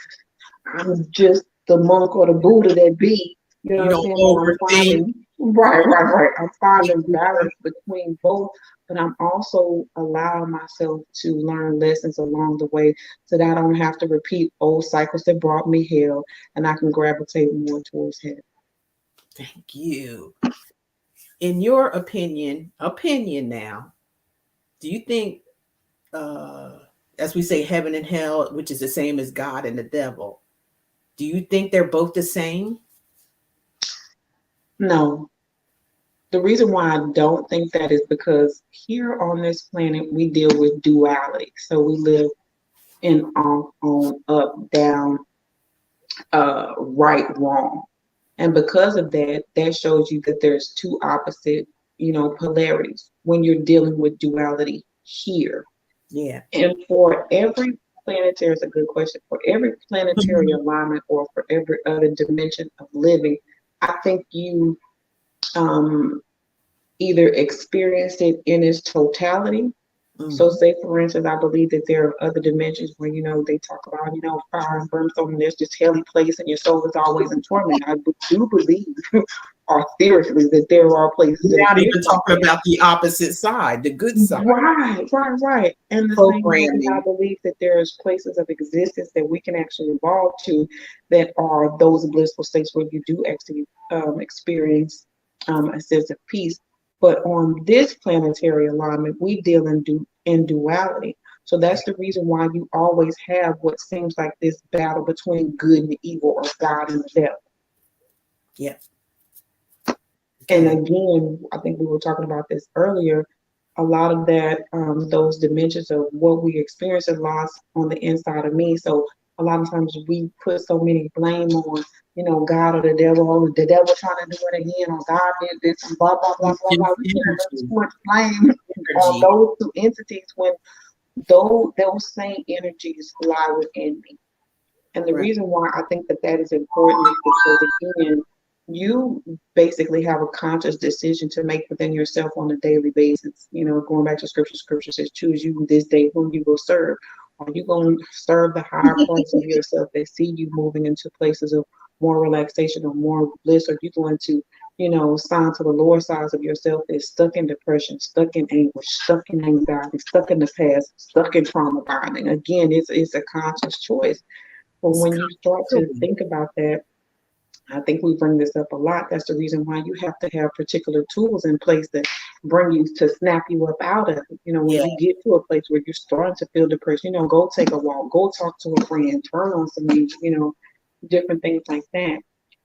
I'm just the monk or the Buddha that be. You know what I'm saying? Right. I'm finding balance between both, but I'm also allowing myself to learn lessons along the way so that I don't have to repeat old cycles that brought me hell, and I can gravitate more towards heaven. Thank you. In your opinion now, do you think, as we say, heaven and hell, which is the same as God and the devil, do you think they're both the same? No. The reason why I don't think that is because here on this planet, we deal with duality. So we live in off, on, up, down. right, wrong. And because of that, that shows you that there's two opposite, polarities when you're dealing with duality here. Yeah. And for every planetary, is a good question. For every planetary alignment or for every other dimension of living, I think you either experienced it in its totality. So say for instance, I believe that there are other dimensions where, they talk about, fire and brimstone, and there's this helly place and your soul is always in torment. I do believe seriously that there are places. We're not even talking about the opposite side, the good side. Right. And the same way I believe that there's places of existence that we can actually evolve to that are those blissful states where you do actually experience a sense of peace. But on this planetary alignment, we deal in duality. So that's the reason why you always have what seems like this battle between good and evil, or God and the devil. Yeah. And again, I think we were talking about this earlier. A lot of that, those dimensions of what we experience is lost on the inside of me. So a lot of times we put so many blame on, God or the devil, or the devil trying to do it again, or God did this, and blah, blah, blah, blah, blah. We put so much blame on those two entities when those same energies lie within me. And the reason why I think that is important is because, again, you basically have a conscious decision to make within yourself on a daily basis. Going back to scripture says, choose you this day whom you will serve. Are you going to serve the higher parts of yourself that see you moving into places of more relaxation or more bliss? Or are you going to, sign to the lower sides of yourself that's stuck in depression, stuck in anguish, stuck in anxiety, stuck in the past, stuck in trauma bonding? Again, it's a conscious choice. But when you start to think about that, I think we bring this up a lot. That's the reason why you have to have particular tools in place that bring you to snap you up out of it. When you get to a place where you're starting to feel depressed, go take a walk, go talk to a friend, turn on some music, different things like that.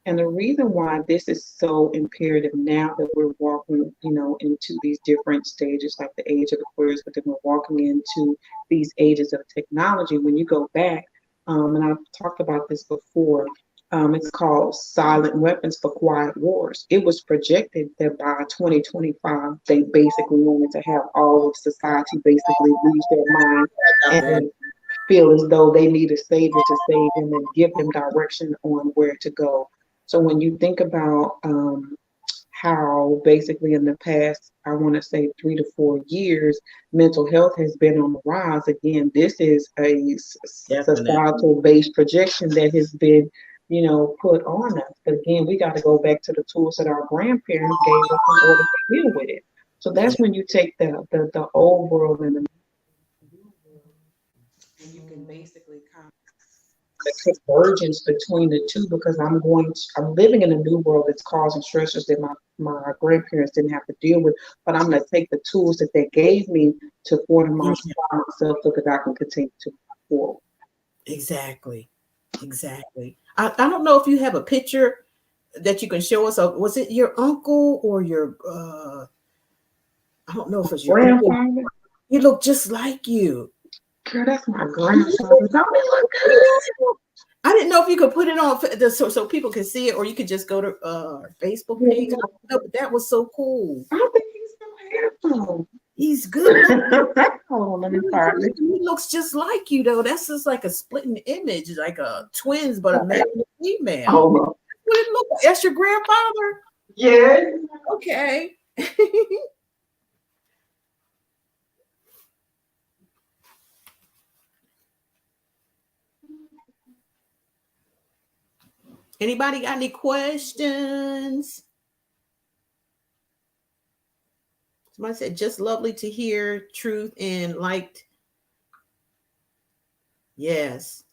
And the reason why this is so imperative now that we're walking, into these different stages, like the age of Aquarius, but then we're walking into these ages of technology. When you go back, and I've talked about this before, it's called Silent Weapons for Quiet Wars. It was projected that by 2025, they basically wanted to have all of society basically lose their mind and feel as though they need a savior to save them and give them direction on where to go. So when you think about how basically in the past, I want to say 3 to 4 years, mental health has been on the rise. Again, this is a societal based projection that has been, put on us. But again, we got to go back to the tools that our grandparents gave us in order to deal with it. So that's when you take the old world and the new world, and you can basically kind of the convergence between the two, because I'm living in a new world that's causing stressors that my grandparents didn't have to deal with, but I'm going to take the tools that they gave me to form myself so that I can continue to move forward. Exactly. I don't know if you have a picture that you can show us. Was it your uncle or your I don't know if it's your grandfather? He looked just like you. Girl, that's my grandfather. Don't he look good? I didn't know if you could put it on so people can see it, or you could just go to Facebook page. No, but that was so cool. I think he's so handsome. He's good. Hold on, let me find it. He looks just like you, though. That's just like a splitting image, like a twins, but a male and a female. Hold on. What it look like? That's your grandfather? Yeah. Okay. Anybody got any questions? Somebody said, just lovely to hear truth and liked. Yes.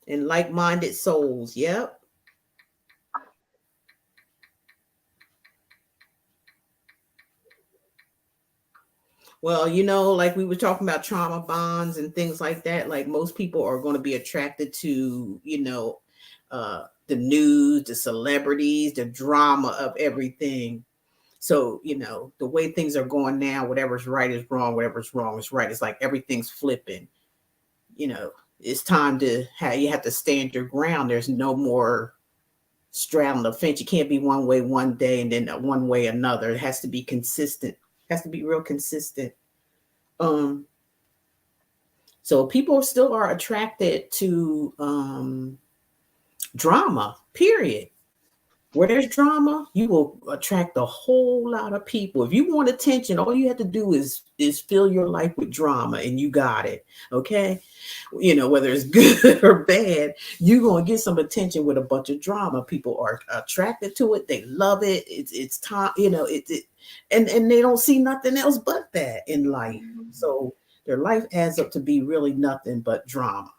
And like-minded souls. Yep. Well, like we were talking about trauma bonds and things like that. Like most people are going to be attracted to, the news, the celebrities, the drama of everything. So, the way things are going now, whatever's right is wrong, whatever's wrong is right. It's like everything's flipping, it's time to you have to stand your ground. There's no more straddling the fence. You can't be one way one day and then one way another. It has to be consistent. It has to be real consistent. So people still are attracted to drama, period. Where there's drama, you will attract a whole lot of people. If you want attention, all you have to do is fill your life with drama and you got it. Okay. You know, whether it's good or bad, you're going to get some attention with a bunch of drama. People are attracted to it. They love it. It's time, you know, and they don't see nothing else but that in life. So their life adds up to be really nothing but drama.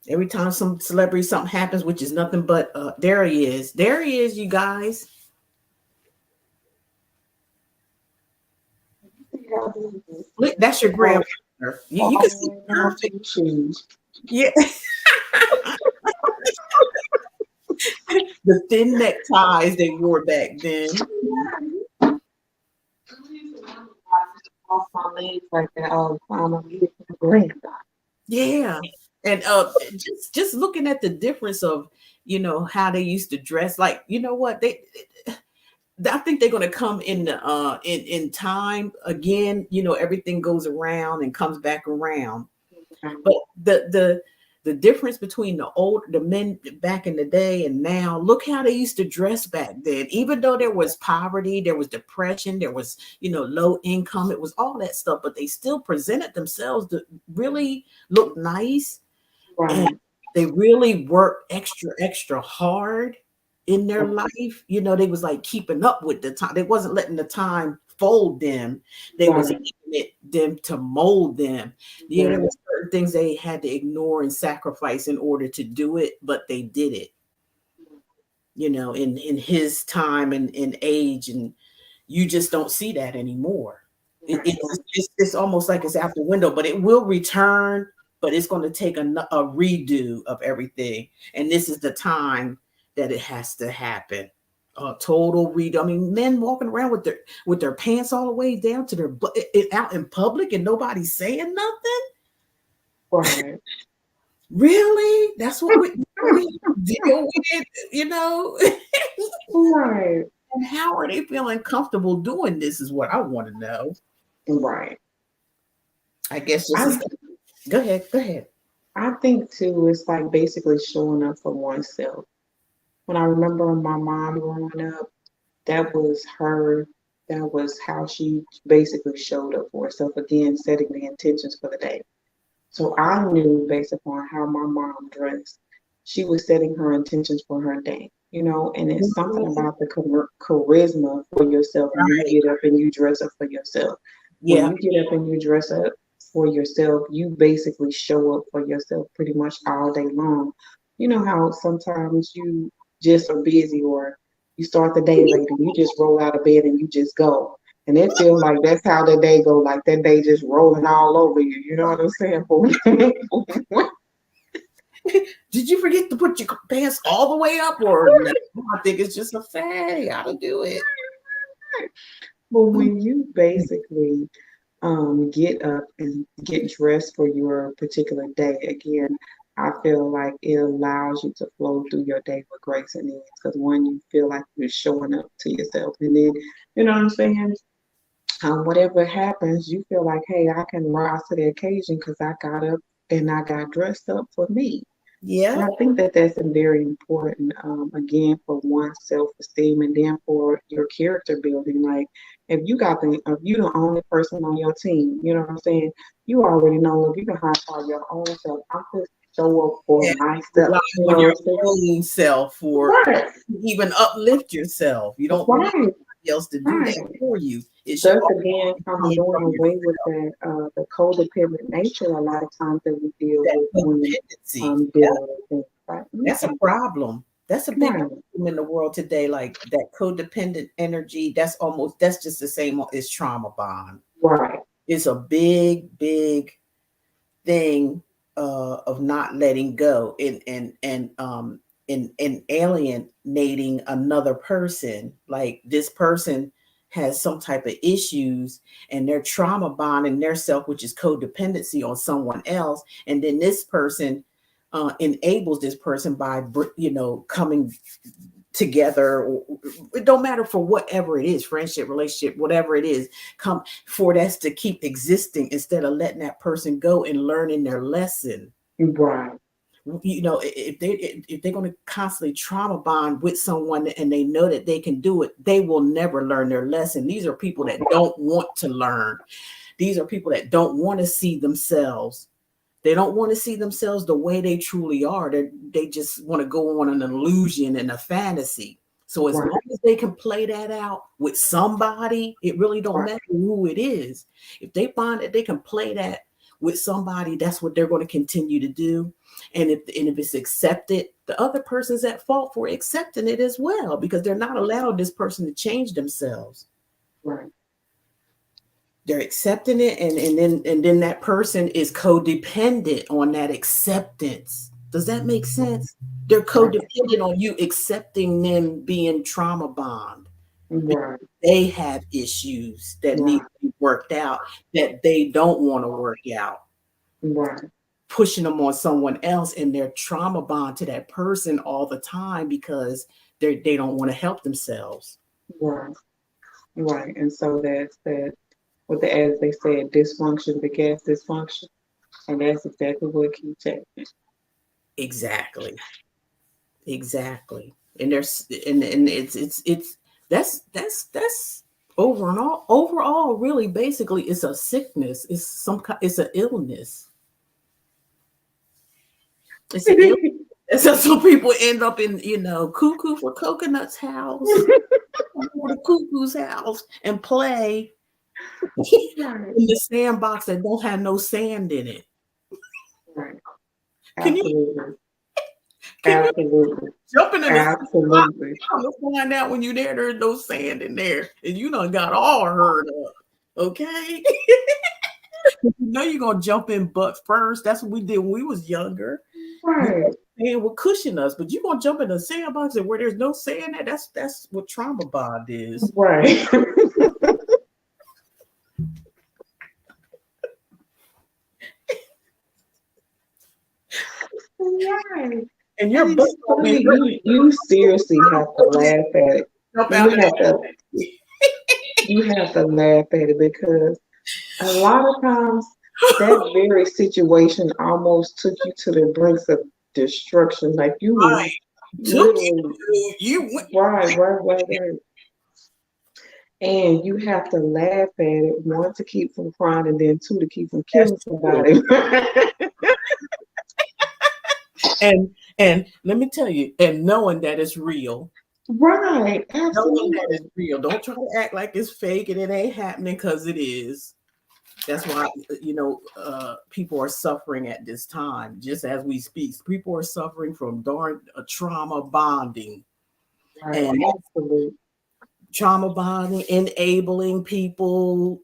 Every time some celebrity something happens, which is nothing but there he is, you guys. Look, that's your grandmother. You can see perfect. Yeah. The thin neckties they wore back then. Off my legs like that all the time. I'm getting granddaughter. Yeah. And just looking at the difference of, you know, how they used to dress, like, you know what, I think they're going to come in time again. You know, everything goes around and comes back around. But the difference between the men back in the day and now, look how they used to dress back then. Even though there was poverty, there was depression, there was, you know, low income, it was all that stuff, but they still presented themselves to really look nice. Right. And they really worked extra hard in their life. You know, they was like keeping up with the time. They wasn't letting the time fold them. They was letting them to mold them. Yeah, there were certain things they had to ignore and sacrifice in order to do it, but they did it. You know, in his time and in age, and you just don't see that anymore. It's almost like it's out the window, but it will return. But it's going to take a redo of everything, and this is the time that it has to happen. A total redo. I mean, men walking around with their pants all the way down to their butt out in public, and nobody's saying nothing. Right. Really? That's what we deal with it, you know? Right. And how are they feeling comfortable doing this is what I want to know. Right. I guess go ahead. I think too, it's like basically showing up for oneself. When I remember my mom growing up, that was how she basically showed up for herself, again, setting the intentions for the day. So I knew based upon how my mom dressed, she was setting her intentions for her day, you know, and it's something about the charisma for yourself when you get up and you dress up for yourself. Yeah. When you get up and you dress up for yourself, you basically show up for yourself pretty much all day long. You know how sometimes you just are busy or you start the day late and you just roll out of bed and you just go. And it feels like that's how the day go, like that day just rolling all over you. You know what I'm saying? Did you forget to put your pants all the way up? Or no? I think it's just a fad. You gotta do it. But when you basically get up and get dressed for your particular day, again, I feel like it allows you to flow through your day with grace and ease. Because one, you feel like you're showing up to yourself, and then you know what I'm saying. Whatever happens, you feel like, hey, I can rise to the occasion because I got up and I got dressed up for me. Yeah. And I think that that's very important, again, for one's self-esteem and then for your character building. Like, if you're the only person on your team, you know what I'm saying? You already know if you can high-five your own self, I'm just show up for myself. On your own self, or even uplift yourself. You don't want anybody else to do that for you. It's just again kind of doing away with that the codependent nature a lot of times that we deal with when dealing with things. Right? That's a problem. That's a big problem in the world today. Like that codependent energy, that's just the same as trauma bond. Right. It's a big thing of not letting go and alienating another person. Like this person has some type of issues, and they're trauma bonding their self, which is codependency, on someone else. And then this person enables this person by, coming together, or it don't matter, for whatever it is, friendship, relationship, whatever it is, come for us to keep existing instead of letting that person go and learning their lesson. Right. If they're going to constantly trauma bond with someone and they know that they can do it, they will never learn their lesson. These are people that don't want to learn. These are people that don't want to see themselves. They don't want to see themselves the way they truly are. They just want to go on an illusion and a fantasy. So as long as they can play that out with somebody, it really don't matter who it is. If they find that they can play that with somebody, that's what they're going to continue to do. And if it's accepted, the other person's at fault for accepting it as well, because they're not allowing this person to change themselves. Right. They're accepting it, and then that person is codependent on that acceptance. Does that make sense? They're codependent on you accepting them being trauma bond. Right. They have issues that need to be worked out, that they don't want to work out. Right. Pushing them on someone else, and they're trauma bond to that person all the time because they don't want to help themselves. Right. Right. And so that's that. As they said, dysfunction begets dysfunction, and that's exactly what keeps happening. Exactly. And there's and it's that's overall really basically it's a sickness. It's an illness. It's an illness. And so some people end up in, cuckoo for coconut's house, or the cuckoo's house, and play in the sandbox that don't have no sand in it. Right. Can you jump in the Absolutely. You'll find out when you're there's no sand in there, and you done got all hurt up. Okay. You're gonna jump in butt first. That's what we did when we was younger. Right. And will cushion us, but you're gonna jump in a sandbox and where there's no sand there. That's what trauma bond is. Right. Right. And your butt you seriously have to laugh at it. You have to laugh at it, because a lot of times that very situation almost took you to the brinks of destruction. Like you literally right. And you have to laugh at it, one, to keep from crying, and then two, to keep from killing somebody. And let me tell you, and knowing that it's real. Right. Absolutely. Knowing that it's real. Don't try to act like it's fake and it ain't happening, because it is. That's why, people are suffering at this time, just as we speak. People are suffering from trauma bonding. Right. And absolutely. Trauma bonding, enabling people,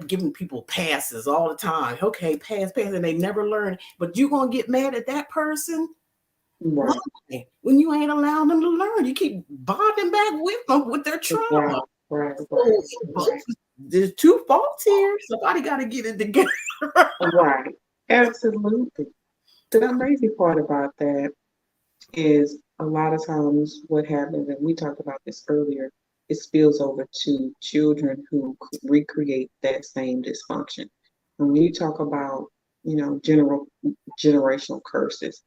giving people passes all the time. Okay, pass, and they never learn. But you're gonna get mad at that person, right? Why? When you ain't allowing them to learn, you keep bonding back with them with their trauma. Right. There's two faults here. Somebody got to get it together. Right. Absolutely. The crazy part about that is a lot of times what happens, and we talked about this earlier, it spills over to children who recreate that same dysfunction. When you talk about, generational curses,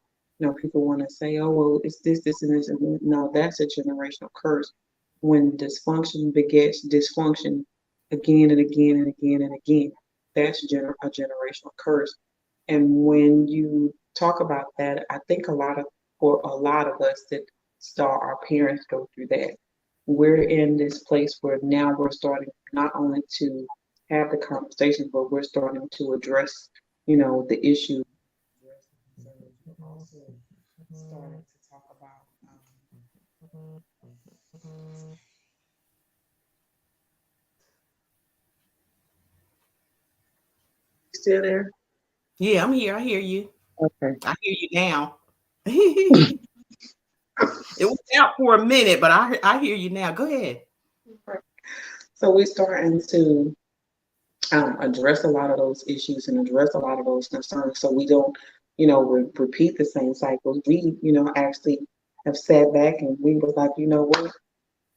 people want to say, oh, well, it's this, and this. And no, that's a generational curse. When dysfunction begets dysfunction again and again and again and again, that's a generational curse. And when you talk about that, I think for a lot of us that saw our parents go through that, we're in this place where now we're starting not only to have the conversation, but we're starting to address, the issue. We're also starting to talk about still there? Yeah, I'm here. I hear you. Okay. I hear you now. It was out for a minute, but I hear you now. Go ahead. So we're starting to address a lot of those issues and address a lot of those concerns, so we don't, repeat the same cycles. We, actually have sat back and we was like, you know what,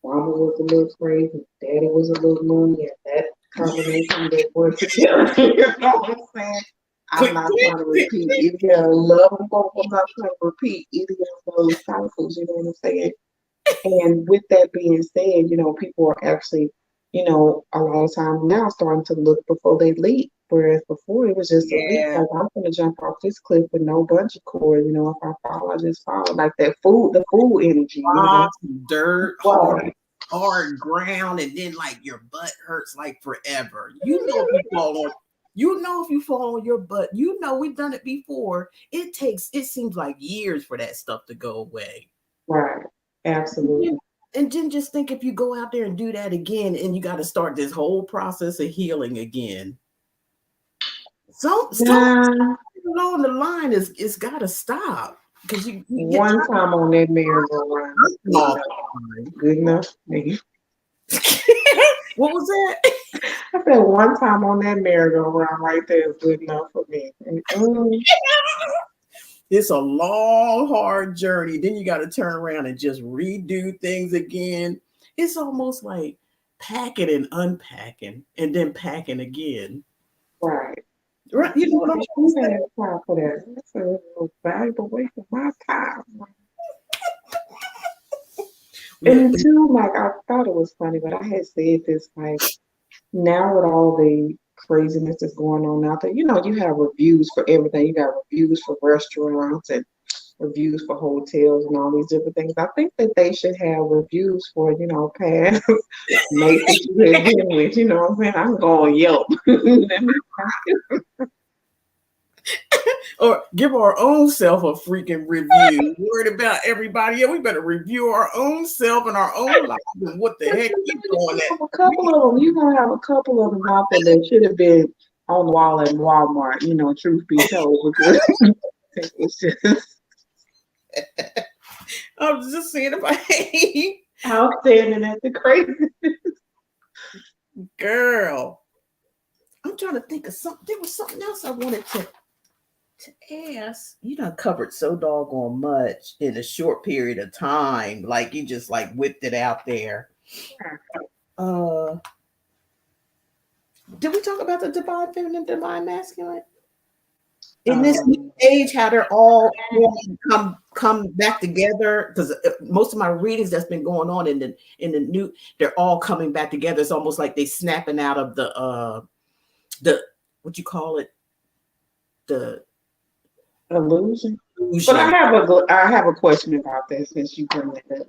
Mama was a little crazy, Daddy was a little moody, and that combination that worked together. You know what I'm saying? I'm not trying to repeat either. I love them both. I'm not trying to repeat either of those cycles. You know what I'm saying? And with that being said, people are actually, a lot of times now starting to look before they leap. Whereas before it was just a leap. Yeah. Like, I'm gonna jump off this cliff with no bungee cord. If I fall, I just fall. Like the food energy. Dirt, hard ground, and then like your butt hurts like forever. If you fall on your butt, we've done it before. It seems like years for that stuff to go away. Right. Absolutely. And then just think, if you go out there and do that again, and you got to start this whole process of healing again. So along the line is got to stop, because you one time on that merry-go-round. Good enough. What was that? I said one time on that merry-go-round right there is good enough for me. It's a long, hard journey. Then you got to turn around and just redo things again. It's almost like packing and unpacking and then packing again. Right. Right. You know what I'm saying? Time for that. That's a valuable waste of my time. And too, like, I thought it was funny, but I had said this, like, now with all the craziness that's going on out there, you have reviews for everything. You got reviews for restaurants and reviews for hotels and all these different things. I think that they should have reviews for, past mates that you have been with. You know what I'm saying? I'm going Yelp. Or give our own self a freaking review. Worried about everybody else. We better review our own self and our own life. And what the heck you doing that? A couple of them. You're going to have a couple of them out there that should have been on the wall at Walmart, truth be told, because it's just... I was just saying about outstanding at the craziness. Girl, I'm trying to think of something. There was something else I wanted to ask. You done covered so doggone much in a short period of time. Like, you just like whipped it out there. Did we talk about the divine feminine, divine masculine? In this new age, how they're all come back together, because most of my readings that's been going on in the new, they're all coming back together. It's almost like they snapping out of the what you call it, the illusion. But I have a question about that, since you bring that up.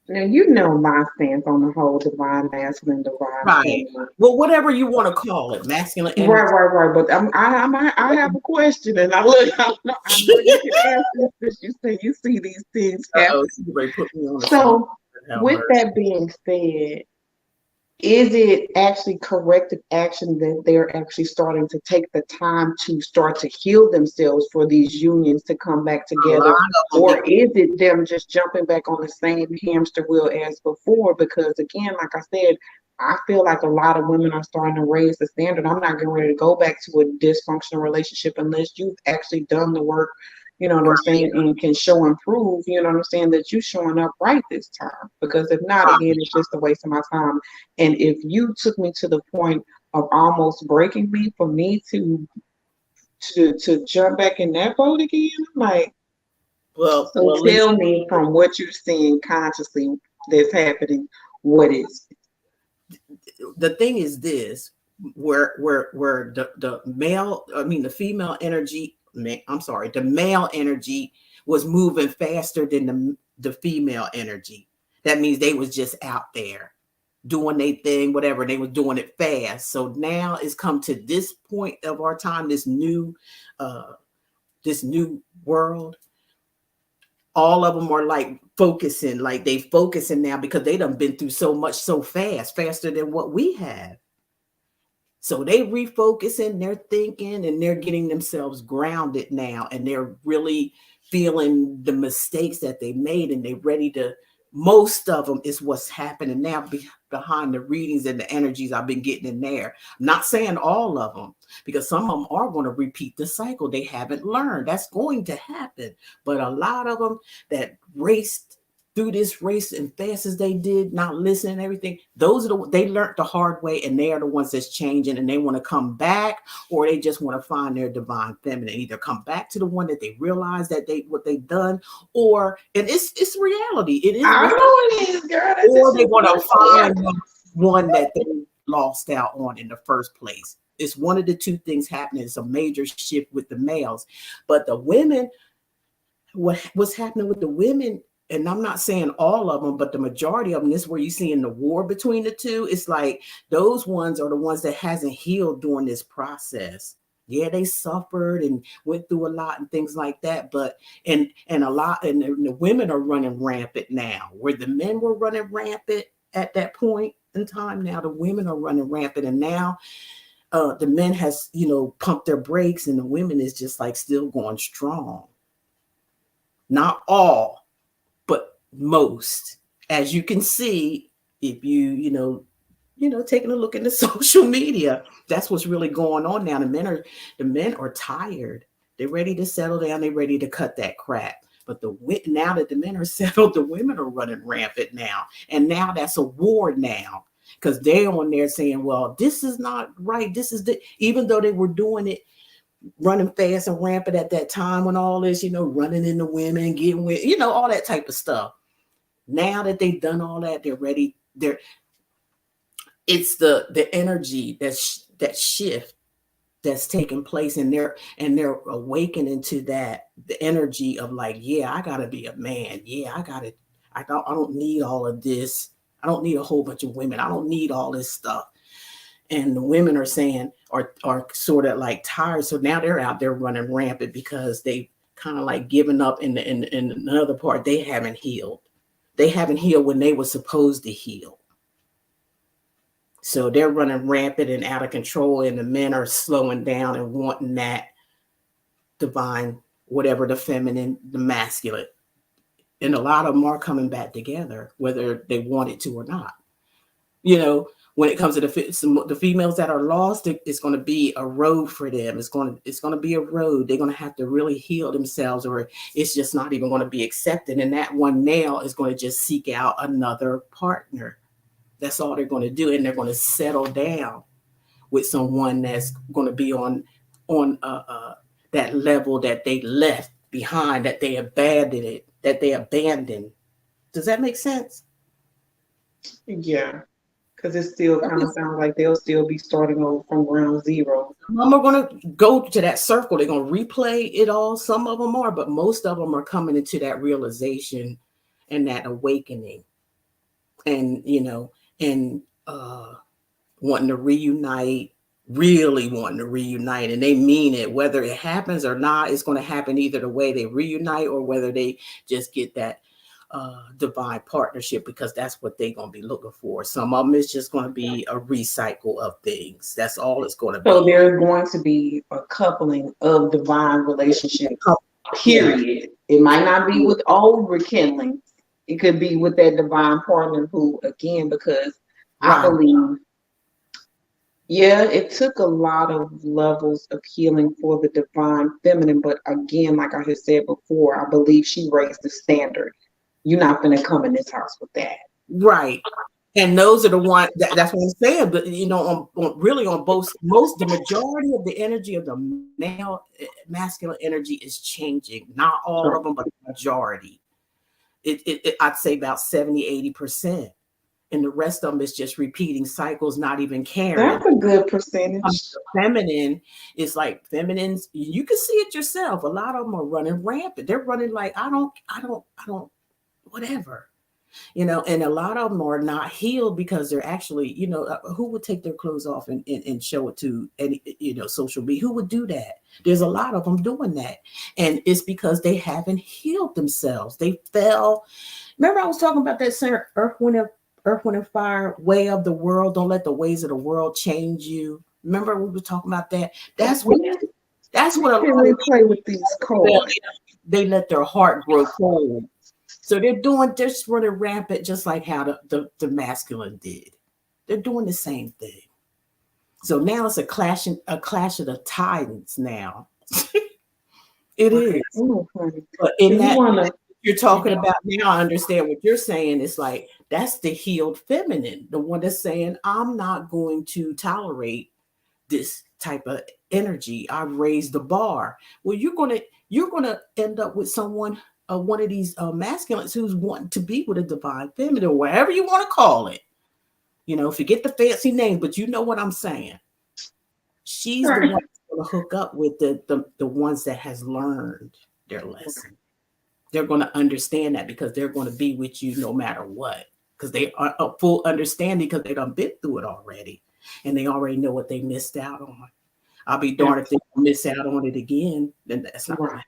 Now, my stance on the whole divine masculine, divine feminine. Well, whatever you want to call it, masculine. Right. But I have a question, and I know you can ask this, because you say you see these things happen. So, with that being said, is it actually corrective action that they're actually starting to take the time to start to heal themselves for these unions to come back together? Or is it them just jumping back on the same hamster wheel as before? Because again, like I said, I feel like a lot of women are starting to raise the standard. I'm not getting ready to go back to a dysfunctional relationship unless you've actually done the work, you know what I'm saying, and can show and prove, you know what I'm saying, that you showing up right this time. Because if not, again, it's just a waste of my time. And if you took me to the point of almost breaking me for me to jump back in that boat again, like, well, tell me, from what you're seeing consciously that's happening, what is it? The thing is this, where the male, the female energy, the male energy was moving faster than the female energy. That means they was just out there doing their thing, whatever. They was doing it fast. So now it's come to this point of our time, this new world. All of them are like focusing, like they focusing now, because they done been through so much so fast, faster than what we have. So they refocusing, they're thinking, and they're getting themselves grounded now, and they're really feeling the mistakes that they made, and they're ready to most of them is what's happening now behind the readings and the energies I've been getting in there. I'm not saying all of them, because some of them are going to repeat the cycle. They haven't learned. That's going to happen. But a lot of them that raced through this race and fast as they did, not listening and everything, those are they learned the hard way, and they are the ones that's changing, and they want to come back, or they just want to find their divine feminine, either come back to the one that they realize that what they've done, or, and it's reality. It is. I know it is, girl. That's or they want to find one that they lost out on in the first place. It's one of the two things happening. It's a major shift with the males, but the women, what's happening with the women, and I'm not saying all of them, but the majority of them, this is where you see in the war between the two. It's like those ones are the ones that hasn't healed during this process. Yeah, they suffered and went through a lot and things like that. But and the women are running rampant now, where the men were running rampant at that point in time. Now the women are running rampant, and now the men has, pumped their brakes, and the women is just like still going strong. Not all, but most, as you can see, if you taking a look into social media, that's what's really going on now. The men are tired. They're ready to settle down. They're ready to cut that crap. But now that the men are settled, the women are running rampant now. And now that's a war now, because they're on there saying, well, this is not right. This is even though they were doing it, running fast and rampant at that time when all this, running into women, getting with, all that type of stuff. Now that they've done all that, they're ready. It's the energy that shift that's taking place, and they're awakening to that, the energy of like, yeah, I gotta be a man. Yeah, I don't need all of this. I don't need a whole bunch of women. I don't need all this stuff. And the women are saying, are sort of like tired. So now they're out there running rampant because they kind of like given up in another part. They haven't healed. They haven't healed when they were supposed to heal. So they're running rampant and out of control, and the men are slowing down and wanting that divine, whatever, the feminine, the masculine. And a lot of them are coming back together, whether they want it to or not. When it comes to the females that are lost, it's going to be a road for them. It's going to be a road. They're going to have to really heal themselves, or it's just not even going to be accepted. And that one male is going to just seek out another partner. That's all they're going to do, and they're going to settle down with someone that's going to be on that level that they left behind, that they abandoned. Does that make sense? Yeah. Because it still kind of sounds like they'll still be starting over from ground zero. Some are going to go to that circle. They're going to replay it all. Some of them are, but most of them are coming into that realization and that awakening, and wanting to reunite, really wanting to reunite, and they mean it. Whether it happens or not, it's going to happen either the way they reunite, or whether they just get that divine partnership, because that's what they're going to be looking for. Some of them is just going to be a recycle of things. That's all it's going to be. So there's going to be a coupling of divine relationships, period. It might not be with old rekindling. It could be with that divine partner who, again, because I believe, it took a lot of levels of healing for the divine feminine. But again, like I had said before, I believe she raised the standard. You're not going to come in this house with that. Right. And those are the ones that's what I'm saying. But, on both, the majority of the energy of the male masculine energy is changing. Not all of them, but the majority. I'd say about 70-80%. And the rest of them is just repeating cycles, not even caring. That's a good percentage. Feminine is like feminines. You can see it yourself. A lot of them are running rampant. They're running like, I don't, whatever, and a lot of them are not healed because they're actually, who would take their clothes off and show it to any, social media? Who would do that? There's a lot of them doing that. And it's because they haven't healed themselves. They fell. Remember I was talking about that earth, wind, and fire way of the world. Don't let the ways of the world change you. Remember we were talking about that? That's what a lot of play with these cards. They let their heart grow cold. So they're just running rampant, just like how the masculine did. They're doing the same thing. So now it's a clash of the titans now. It is. But in that you're talking about now, I understand what you're saying. It's like that's the healed feminine, the one that's saying, I'm not going to tolerate this type of energy. I've raised the bar. Well, you're gonna end up with someone, one of these masculines who's wanting to be with a divine feminine, or whatever you want to call it. You know, forget the fancy name, but you know what I'm saying. She's the one that's going to hook up with the ones that has learned their lesson. They're going to understand that because they're going to be with you no matter what, because they are a full understanding because they done been through it already, and they already know what they missed out on. I'll be darned if they miss out on it again. Then that's not right.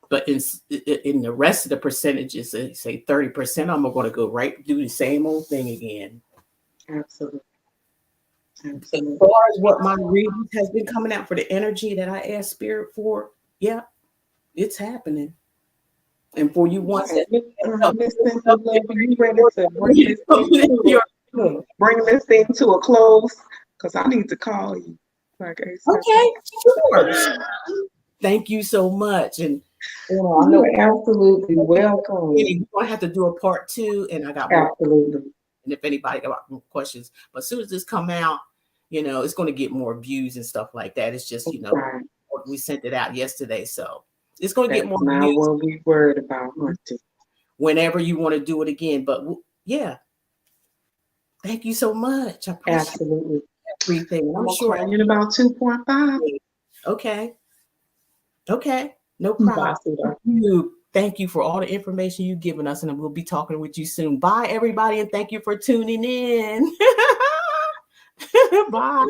But in the rest of the percentages, say 30%, I'm going to go right do the same old thing again. Absolutely. As far as what my reading has been coming out for the energy that I asked Spirit for, yeah, it's happening. And for you ones that bring this thing to a close, because I need to call you. Okay, sure. Thank you so much. And I know, absolutely welcome. We're gonna have to do a part 2, and I got absolutely. And if anybody got questions, but as soon as this come out, it's going to get more views and stuff like that. It's just we sent it out yesterday, so it's going to get more views. Not what we worried about, Hunter. Whenever you want to do it again, but yeah, thank you so much. I appreciate everything. I'm sure in about 2.5. Okay, no problem. Thank you for all the information you've given us, and we'll be talking with you soon. Bye, everybody, and thank you for tuning in. Bye.